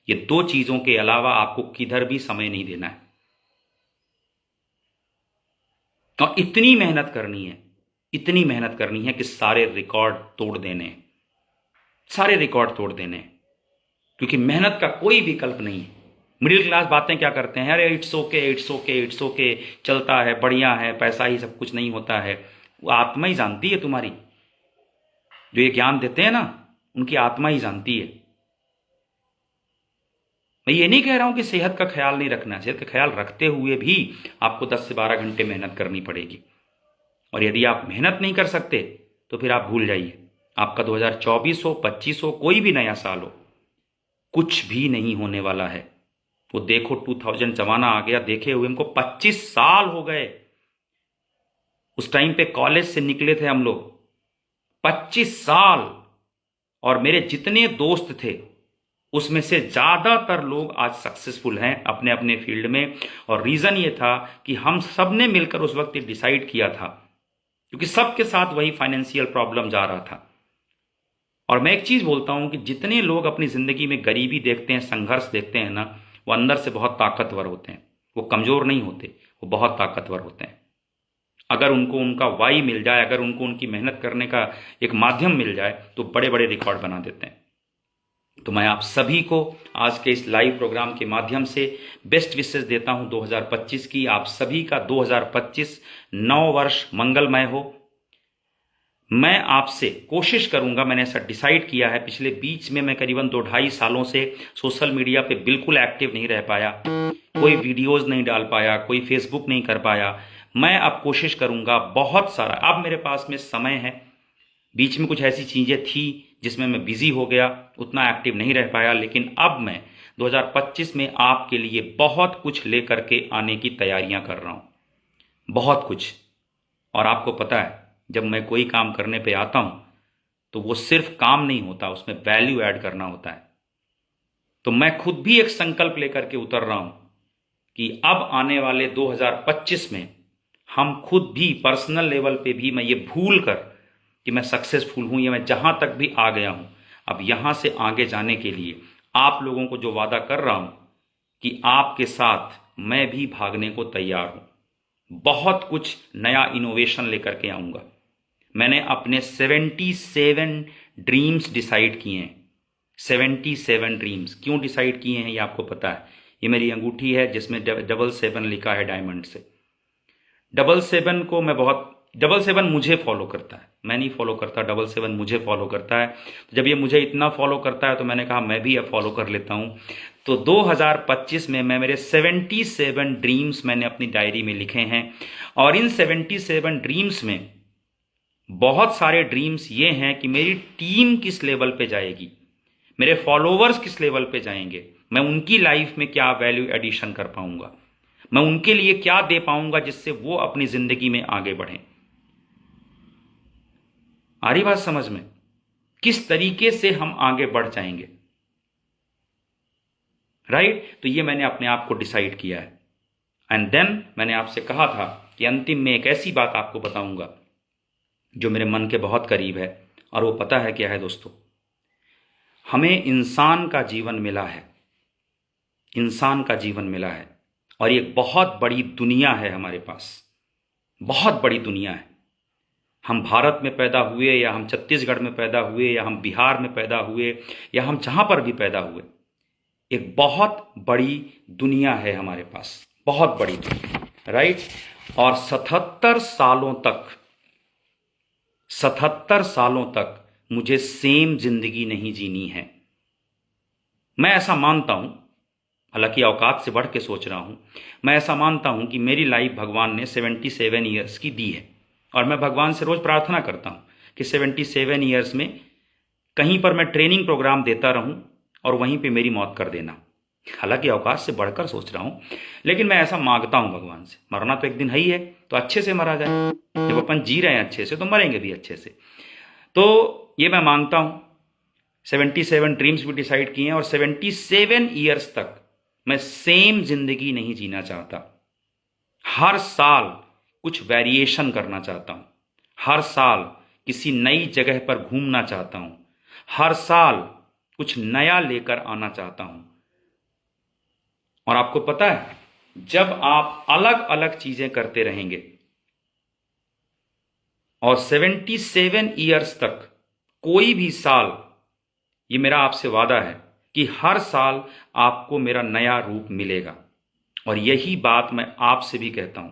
ये 2 चीजों के अलावा आपको किधर भी समय नहीं देना है। और इतनी मेहनत करनी है कि सारे रिकॉर्ड तोड़ देने हैं, सारे रिकॉर्ड तोड़ देने हैं, क्योंकि मेहनत का कोई विकल्प नहीं है। मिडिल क्लास बातें क्या करते हैं, अरे it's okay, it's okay, it's okay, चलता है, बढ़िया है, पैसा ही सब कुछ नहीं होता है। वो आत्मा ही जानती है तुम्हारी। जो ये ज्ञान देते हैं ना, उनकी आत्मा ही जानती है। मैं ये नहीं कह रहा हूं कि सेहत का ख्याल नहीं रखना है। सेहत का ख्याल रखते हुए भी आपको 10 से 12 घंटे मेहनत करनी पड़ेगी। और यदि आप मेहनत नहीं कर सकते तो फिर आप भूल जाइए, आपका 2024 हो, 25 हो, कोई भी नया साल हो, कुछ भी नहीं होने वाला है। वो देखो 2000 जमाना आ गया, देखे हुए हमको 25 साल हो गए। उस टाइम पे कॉलेज से निकले थे हम लोग, 25 साल। और मेरे जितने दोस्त थे उसमें से ज्यादातर लोग आज सक्सेसफुल हैं अपने अपने फील्ड में। और रीजन ये था कि हम सब ने मिलकर उस वक्त डिसाइड किया था, क्योंकि सबके साथ वही फाइनेंशियल प्रॉब्लम जा रहा था। और मैं एक चीज बोलता हूं कि जितने लोग अपनी जिंदगी में गरीबी देखते हैं, संघर्ष देखते हैं ना, वो अंदर से बहुत ताकतवर होते हैं। वो कमजोर नहीं होते, वो बहुत ताकतवर होते हैं। अगर उनको उनका वाई मिल जाए, अगर उनको उनकी मेहनत करने का एक माध्यम मिल जाए, तो बड़े बड़े रिकॉर्ड बना देते हैं। तो मैं आप सभी को आज के इस लाइव प्रोग्राम के माध्यम से बेस्ट विशेस देता हूं 2025 की। आप सभी का 2025 नव वर्ष मंगलमय हो। मैं आपसे कोशिश करूंगा, मैंने ऐसा डिसाइड किया है, पिछले बीच में मैं करीबन 2-2.5 सालों से सोशल मीडिया पे बिल्कुल एक्टिव नहीं रह पाया, कोई वीडियोस नहीं डाल पाया, कोई फेसबुक नहीं कर पाया। मैं अब कोशिश करूंगा बहुत सारा, अब मेरे पास में समय है। बीच में कुछ ऐसी चीज़ें थी जिसमें मैं बिजी हो गया, उतना एक्टिव नहीं रह पाया, लेकिन अब मैं 2025 में आपके लिए बहुत कुछ लेकर के आने की तैयारियां कर रहा हूं, बहुत कुछ। और आपको पता है, जब मैं कोई काम करने पे आता हूं तो वो सिर्फ काम नहीं होता, उसमें वैल्यू ऐड करना होता है। तो मैं खुद भी एक संकल्प लेकर के उतर रहा हूं कि अब आने वाले 2025 में हम खुद भी पर्सनल लेवल पे भी, मैं ये भूल कर कि मैं सक्सेसफुल हूं या मैं जहां तक भी आ गया हूं, अब यहां से आगे जाने के लिए आप लोगों को जो वादा कर रहा हूं कि आपके साथ मैं भी भागने को तैयार हूं। बहुत कुछ नया इनोवेशन लेकर के आऊंगा। मैंने अपने 77 ड्रीम्स डिसाइड किए हैं। 77 ड्रीम्स क्यों डिसाइड किए हैं ये आपको पता है। ये मेरी अंगूठी है जिसमें 777 लिखा है डायमंड से। 77 को मैं बहुत, 77 मुझे फॉलो करता है, मैं नहीं फॉलो करता, 77 मुझे फॉलो करता है। तो जब ये मुझे इतना फॉलो करता है तो मैंने कहा मैं भी अब फॉलो कर लेता हूं। तो 2025 में मैं मेरे 77 ड्रीम्स मैंने अपनी डायरी में लिखे हैं। और इन 77 ड्रीम्स में बहुत सारे ड्रीम्स ये हैं कि मेरी टीम किस लेवल पे जाएगी, मेरे फॉलोवर्स किस लेवल पे जाएंगे, मैं उनकी लाइफ में क्या वैल्यू एडिशन कर पाऊंगा, मैं उनके लिए क्या दे पाऊंगा जिससे वो अपनी जिंदगी में आगे बढ़ें। आ रही बात समझ में, किस तरीके से हम आगे बढ़ जाएंगे, राइट। तो ये मैंने अपने आप को डिसाइड किया है। एंड देन मैंने आपसे कहा था कि अंतिम में एक ऐसी बात आपको बताऊंगा जो मेरे मन के बहुत करीब है। और वो पता है क्या है दोस्तों, हमें इंसान का जीवन मिला है, इंसान का जीवन मिला है, और ये बहुत बड़ी दुनिया है हमारे पास, बहुत बड़ी दुनिया है। हम भारत में पैदा हुए या हम छत्तीसगढ़ में पैदा हुए या हम बिहार में पैदा हुए या हम जहां पर भी पैदा हुए, एक बहुत बड़ी दुनिया है हमारे पास, बहुत बड़ी दुनिया, राइट। और 77 सालों तक मुझे सेम जिंदगी नहीं जीनी है। मैं ऐसा मानता हूं, हालांकि औकात से बढ़ के सोच रहा हूं, मैं ऐसा मानता हूं कि मेरी लाइफ भगवान ने 77 ईयर्स की दी है। और मैं भगवान से रोज प्रार्थना करता हूं कि 77 ईयर्स में कहीं पर मैं ट्रेनिंग प्रोग्राम देता रहूं और वहीं पे मेरी मौत कर देना। हालांकि औकात से बढ़कर सोच रहा हूं, लेकिन मैं ऐसा मांगता हूं भगवान से। मरना तो एक दिन है ही है, तो अच्छे से मरा जाए। जब अपन जी रहे हैं अच्छे से तो मरेंगे भी अच्छे से। तो ये मैं मांगता हूं। 77 ड्रीम्स भी डिसाइड किए हैं और 77 ईयर्स तक मैं सेम जिंदगी नहीं जीना चाहता। हर साल कुछ वेरिएशन करना चाहता हूं, हर साल किसी नई जगह पर घूमना चाहता हूं, हर साल कुछ नया लेकर आना चाहता हूं। और आपको पता है, जब आप अलग अलग चीजें करते रहेंगे और 77 ईयर्स तक कोई भी साल, ये मेरा आपसे वादा है कि हर साल आपको मेरा नया रूप मिलेगा। और यही बात मैं आपसे भी कहता हूं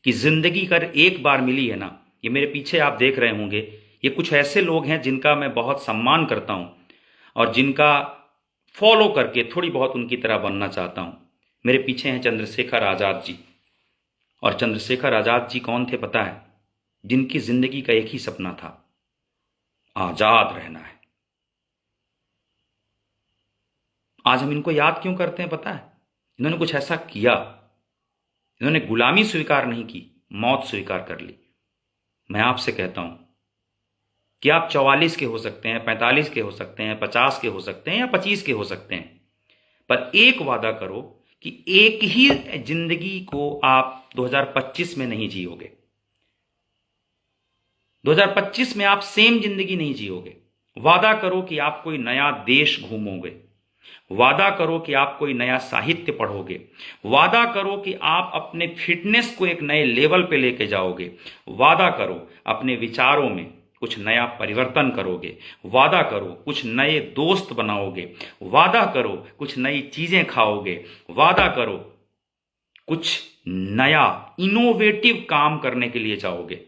कि जिंदगी कर एक बार मिली है ना। ये मेरे पीछे आप देख रहे होंगे, ये कुछ ऐसे लोग हैं जिनका मैं बहुत सम्मान करता हूं और जिनका फॉलो करके थोड़ी बहुत उनकी तरह बनना चाहता हूं। मेरे पीछे हैं चंद्रशेखर आजाद जी। और चंद्रशेखर आजाद जी कौन थे पता है? जिनकी जिंदगी का एक ही सपना था, आजाद रहना है। आज हम इनको याद क्यों करते हैं पता है? इन्होंने कुछ ऐसा किया, इन्होंने गुलामी स्वीकार नहीं की, मौत स्वीकार कर ली। मैं आपसे कहता हूं कि आप 44 के हो सकते हैं, 45 के हो सकते हैं, 50 के हो सकते हैं या 25 के हो सकते हैं, पर एक वादा करो कि एक ही जिंदगी को आप 2025 में नहीं जियोगे। 2025 में आप सेम जिंदगी नहीं जियोगे। वादा करो कि आप कोई नया देश घूमोगे, वादा करो कि आप कोई नया साहित्य पढ़ोगे, वादा करो कि आप अपने फिटनेस को एक नए लेवल पे लेके जाओगे, वादा करो अपने विचारों में कुछ नया परिवर्तन करोगे, वादा करो कुछ नए दोस्त बनाओगे, वादा करो कुछ नई चीजें खाओगे, वादा करो कुछ नया इनोवेटिव काम करने के लिए जाओगे,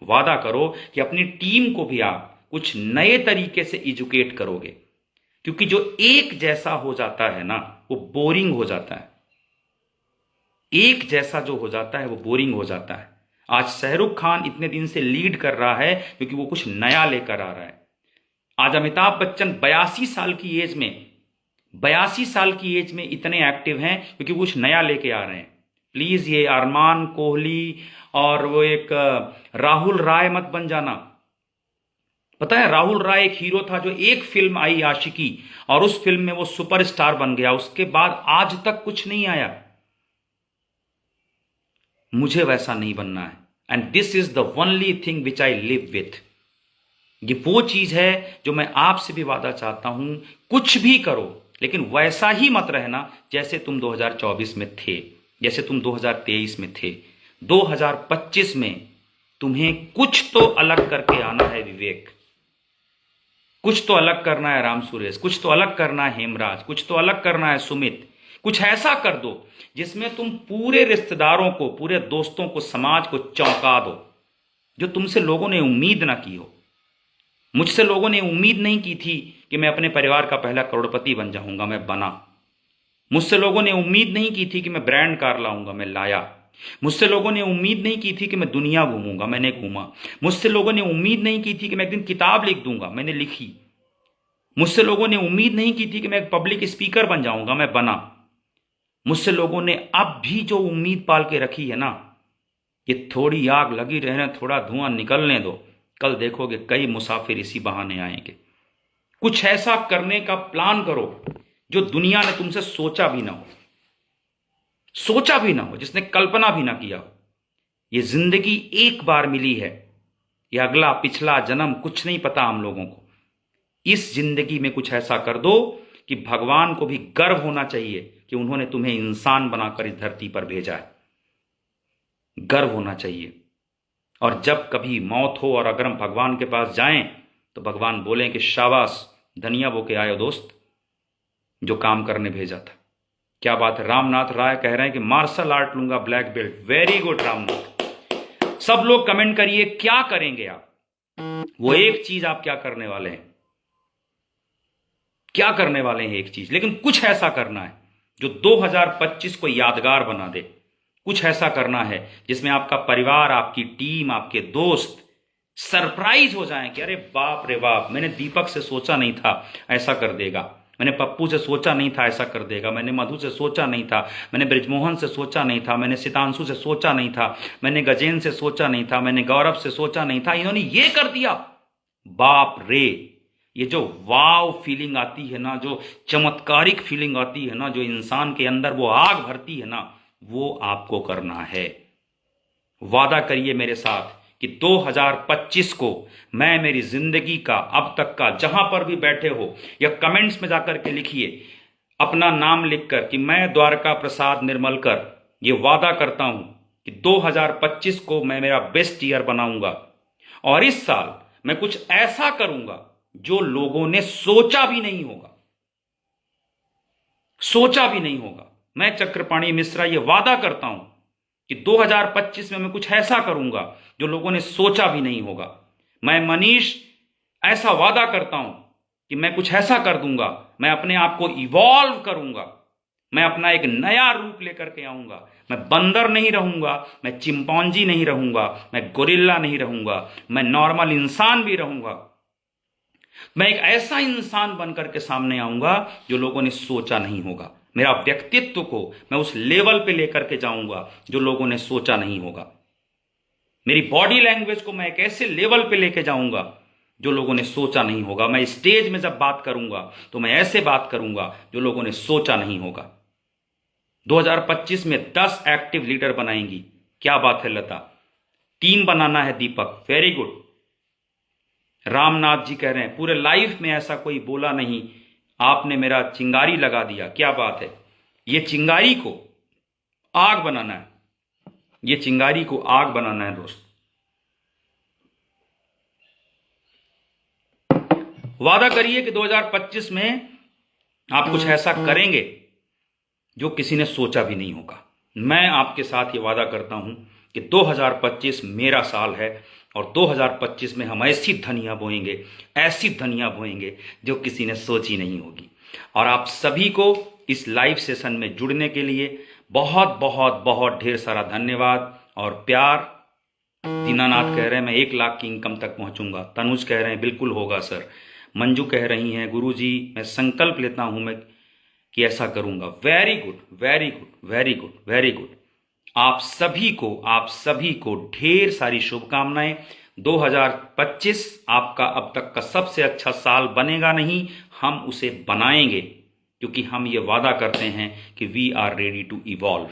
वादा करो कि अपनी टीम को भी आप कुछ नए तरीके से एजुकेट करोगे। क्योंकि जो एक जैसा हो जाता है ना वो बोरिंग हो जाता है, एक जैसा जो हो जाता है वो बोरिंग हो जाता है। आज शाहरुख खान इतने दिन से लीड कर रहा है क्योंकि वो कुछ नया लेकर आ रहा है। आज अमिताभ बच्चन 82 साल की एज में, 82 साल की एज में इतने एक्टिव हैं क्योंकि वो कुछ नया लेके आ रहे हैं। प्लीज ये अरमान कोहली और वो एक राहुल राय मत बन जाना। पता है राहुल राय एक हीरो था जो एक फिल्म आई आशिकी और उस फिल्म में वो सुपरस्टार बन गया, उसके बाद आज तक कुछ नहीं आया। मुझे वैसा नहीं बनना है and this is the only thing which I live with. ये वो चीज है जो मैं आपसे भी वादा चाहता हूं, कुछ भी करो लेकिन वैसा ही मत रहना जैसे तुम 2024 में थे, जैसे तुम 2023 में थे। 2025 में तुम्हें कुछ तो अलग करके आना है विवेक, कुछ तो अलग करना है राम सुरेश, कुछ तो अलग करना है हेमराज, कुछ तो अलग करना है सुमित। कुछ ऐसा कर दो जिसमें तुम पूरे रिश्तेदारों को, पूरे दोस्तों को, समाज को चौंका दो, जो तुमसे लोगों ने उम्मीद ना की हो। मुझसे लोगों ने उम्मीद नहीं की थी कि मैं अपने परिवार का पहला करोड़पति बन जाऊंगा, मैं बना। मुझसे लोगों ने उम्मीद नहीं की थी कि मैं ब्रांड कार लाऊंगा, मैं लाया। मुझसे लोगों ने उम्मीद नहीं की थी कि मैं दुनिया घूमूंगा, मैंने घूमा। मुझसे लोगों ने उम्मीद नहीं की थी कि मैं एक दिन किताब लिख दूंगा, मैंने लिखी। मुझसे लोगों ने उम्मीद नहीं की थी कि मैं एक पब्लिक स्पीकर बन जाऊंगा, मैं बना। मुझसे लोगों ने अब भी जो उम्मीद पाल के रखी है ना, ये थोड़ी आग लगी रहने, थोड़ा धुआं निकलने दो, कल देखोगे कई मुसाफिर इसी बहाने आएंगे। कुछ ऐसा करने का प्लान करो जो दुनिया ने तुमसे सोचा भी ना हो, सोचा भी ना हो, जिसने कल्पना भी ना किया हो। ये जिंदगी एक बार मिली है, ये अगला पिछला जन्म कुछ नहीं पता हम लोगों को। इस जिंदगी में कुछ ऐसा कर दो कि भगवान को भी गर्व होना चाहिए कि उन्होंने तुम्हें इंसान बनाकर इस धरती पर भेजा है, गर्व होना चाहिए। और जब कभी मौत हो और अगर हम भगवान के पास जाएं तो भगवान बोलें कि शाबाश, धनिया बो के आयो दोस्त, जो काम करने भेजा था। क्या बात है, रामनाथ राय कह रहे हैं कि मार्शल आर्ट लूंगा, black belt. Very good Ramnath. सब लोग कमेंट करिए क्या करेंगे आप, वो एक चीज आप क्या करने वाले हैं, क्या करने वाले हैं एक चीज, लेकिन कुछ ऐसा करना है जो 2025 को यादगार बना दे। कुछ ऐसा करना है जिसमें आपका परिवार, आपकी टीम, आपके दोस्त सरप्राइज हो जाएं कि अरे बाप रे बाप, मैंने दीपक से सोचा नहीं था ऐसा कर देगा, मैंने पप्पू से सोचा नहीं था ऐसा कर देगा, मैंने मधु से सोचा नहीं था, मैंने ब्रिजमोहन से सोचा नहीं था, मैंने सितांशु से सोचा नहीं था, मैंने गजेंद्र से सोचा नहीं था, मैंने गौरव से सोचा नहीं था, इन्होंने ये कर दिया। बाप रे, ये जो वाव फीलिंग आती है ना, जो चमत्कारिक फीलिंग आती है ना, जो इंसान के अंदर वो आग भरती है ना, वो आपको करना है। वादा करिए मेरे साथ कि 2025 को मैं मेरी जिंदगी का अब तक का, जहां पर भी बैठे हो या कमेंट्स में जाकर के लिखिए अपना नाम लिखकर कि मैं द्वारका प्रसाद निर्मलकर ये वादा करता हूं कि 2025 को मैं मेरा बेस्ट ईयर बनाऊंगा और इस साल मैं कुछ ऐसा करूंगा जो लोगों ने सोचा भी नहीं होगा, सोचा भी नहीं होगा। मैं चक्रपाणी मिश्रा ये वादा करता हूं कि 2025 में मैं कुछ ऐसा करूंगा जो लोगों ने सोचा भी नहीं होगा। मैं मनीष ऐसा वादा करता हूं कि मैं कुछ ऐसा कर दूंगा, मैं अपने आप को इवॉल्व करूंगा, मैं अपना एक नया रूप लेकर के आऊंगा। मैं बंदर नहीं रहूंगा, मैं चिंपॉन्जी नहीं रहूंगा, मैं गोरिल्ला नहीं रहूंगा, मैं नॉर्मल इंसान भी रहूंगा। मैं एक ऐसा इंसान बनकर के सामने आऊंगा जो लोगों ने सोचा नहीं होगा। मेरा व्यक्तित्व को मैं उस लेवल पे लेकर के जाऊंगा जो लोगों ने सोचा नहीं होगा। मेरी बॉडी लैंग्वेज को मैं एक ऐसे लेवल पे लेके जाऊंगा जो लोगों ने सोचा नहीं होगा। मैं स्टेज में जब बात करूंगा तो मैं ऐसे बात करूंगा जो लोगों ने सोचा नहीं होगा। 2025 में 10 एक्टिव लीडर बनाएंगी। क्या बात है लता, टीम बनाना है दीपक, वेरी गुड। रामनाथ जी कह रहे हैं पूरे लाइफ में ऐसा कोई बोला नहीं, आपने मेरा चिंगारी लगा दिया। क्या बात है, ये चिंगारी को आग बनाना है, ये चिंगारी को आग बनाना है दोस्त। वादा करिए कि 2025 में आप कुछ ऐसा करेंगे जो किसी ने सोचा भी नहीं होगा। मैं आपके साथ ये वादा करता हूं कि 2025 मेरा साल है और 2025 में हम ऐसी धनिया बोएंगे, ऐसी धनिया बोएंगे जो किसी ने सोची नहीं होगी। और आप सभी को इस लाइव सेशन में जुड़ने के लिए बहुत बहुत बहुत ढेर सारा धन्यवाद और प्यार। दीनानाथ कह रहे हैं मैं 1 लाख की इनकम तक पहुंचूंगा। तनुज कह रहे हैं बिल्कुल होगा सर। मंजू कह रही हैं गुरुजी मैं संकल्प लेता हूं मैं कि ऐसा करूंगा। Very good, very good, very good, very good. आप सभी को ढेर सारी शुभकामनाएं। 2025 आपका अब तक का सबसे अच्छा साल बनेगा नहीं, हम उसे बनाएंगे, क्योंकि हम ये वादा करते हैं कि we are ready to evolve.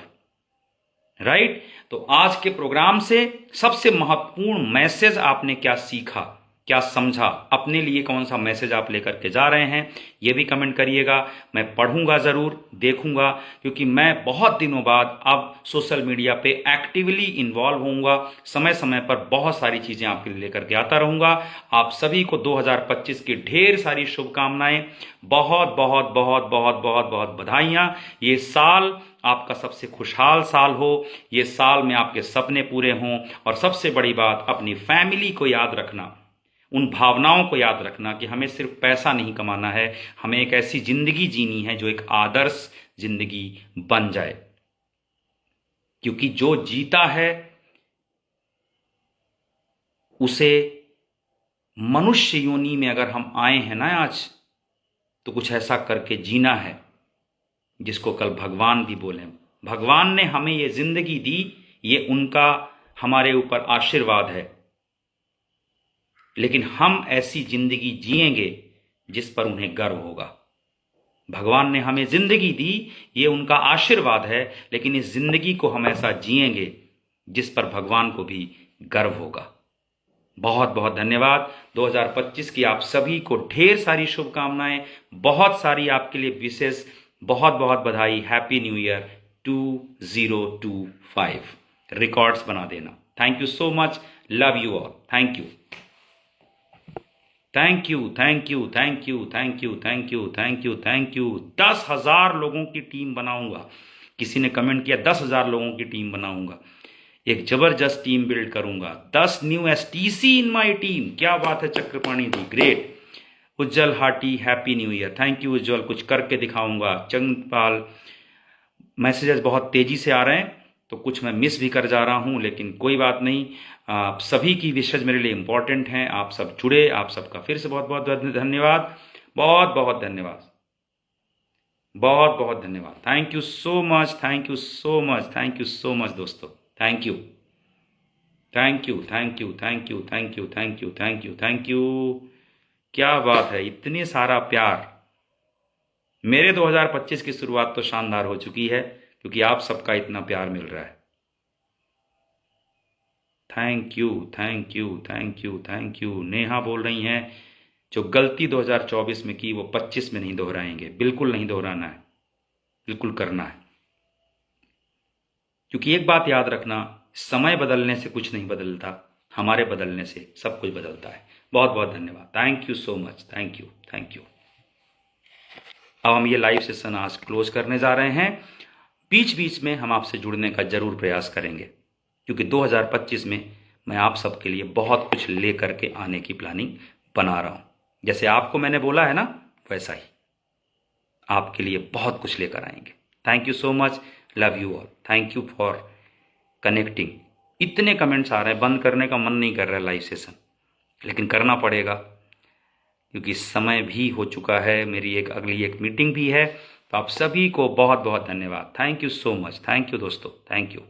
Right? तो आज के प्रोग्राम से सबसे महत्वपूर्ण मैसेज आपने क्या सीखा, क्या समझा, अपने लिए कौन सा मैसेज आप लेकर के जा रहे हैं, ये भी कमेंट करिएगा। मैं पढ़ूंगा ज़रूर, देखूंगा, क्योंकि मैं बहुत दिनों बाद अब सोशल मीडिया पे एक्टिवली इन्वॉल्व होऊंगा। समय समय पर बहुत सारी चीज़ें आपके लिए लेकर के आता रहूंगा। आप सभी को 2025 की ढेर सारी शुभकामनाएं, बहुत बहुत बहुत बहुत बहुत बहुत बधाइयाँ। ये साल आपका सबसे खुशहाल साल हो, ये साल में आपके सपने पूरे हों, और सबसे बड़ी बात अपनी फैमिली को याद रखना, उन भावनाओं को याद रखना कि हमें सिर्फ पैसा नहीं कमाना है, हमें एक ऐसी जिंदगी जीनी है जो एक आदर्श जिंदगी बन जाए। क्योंकि जो जीता है उसे मनुष्य योनि में अगर हम आए हैं ना आज, तो कुछ ऐसा करके जीना है जिसको कल भगवान भी बोले। भगवान ने हमें ये जिंदगी दी, ये उनका हमारे ऊपर आशीर्वाद है, लेकिन हम ऐसी जिंदगी जिएंगे जिस पर उन्हें गर्व होगा। भगवान ने हमें जिंदगी दी, ये उनका आशीर्वाद है, लेकिन इस जिंदगी को हम ऐसा जिएंगे जिस पर भगवान को भी गर्व होगा। बहुत बहुत धन्यवाद। 2025 की आप सभी को ढेर सारी शुभकामनाएं, बहुत सारी आपके लिए विशेष बहुत बहुत बधाई। Happy new year 2025। रिकॉर्ड्स बना देना। Thank you so much, love you all, thank you, thank you, thank you, thank you, thank you, thank you, thank you, thank you. 10,000 लोगों की टीम बनाऊंगा। किसी ने कमेंट किया 10,000 लोगों की टीम बनाऊंगा, एक जबरदस्त टीम बिल्ड करूंगा। 10 new STC in my team. क्या बात है Chakrapani ji, great. Ujjwal Hati happy new year. Thank you Ujjwal, कुछ करके दिखाऊंगा। चंद्रपाल, मैसेजेस बहुत तेजी से आ रहे हैं तो कुछ मैं मिस भी कर जा रहा हूं, लेकिन कोई बात नहीं। आप सभी की विशेष मेरे लिए इंपॉर्टेंट हैं। आप सब जुड़े, आप सबका फिर से बहुत बहुत धन्यवाद, बहुत बहुत धन्यवाद, बहुत बहुत धन्यवाद। Thank you so much, thank you so much, thank you so much दोस्तों, thank you, thank you, thank you, thank you, thank you, thank you, thank you, thank you. क्या बात है, इतने सारा प्यार। मेरे 2025 की शुरुआत तो शानदार हो चुकी है, क्योंकि आप सबका इतना प्यार मिल रहा है। Thank you, thank you, thank you, thank you. Neha बोल रही हैं जो गलती 2024 में की वो 25 में नहीं दोहराएंगे। बिल्कुल नहीं दोहराना है, बिल्कुल करना है। क्योंकि एक बात याद रखना, समय बदलने से कुछ नहीं बदलता, हमारे बदलने से सब कुछ बदलता है। बहुत बहुत धन्यवाद, thank you so much, thank you, thank you. अब हम ये लाइव सेशन आज क्लोज करने जा रहे हैं। बीच बीच में हम आपसे जुड़ने का जरूर प्रयास करेंगे, क्योंकि 2025 में मैं आप सबके लिए बहुत कुछ ले करके आने की प्लानिंग बना रहा हूं। जैसे आपको मैंने बोला है ना, वैसा ही आपके लिए बहुत कुछ लेकर आएंगे। Thank you so much, love you all, thank you for connecting. इतने कमेंट्स आ रहे हैं, बंद करने का मन नहीं कर रहा है लाइव सेशन, लेकिन करना पड़ेगा क्योंकि समय भी हो चुका है। मेरी अगली एक मीटिंग भी है। तो आप सभी को बहुत बहुत धन्यवाद। Thank you so much, thank you दोस्तों, थैंक यू।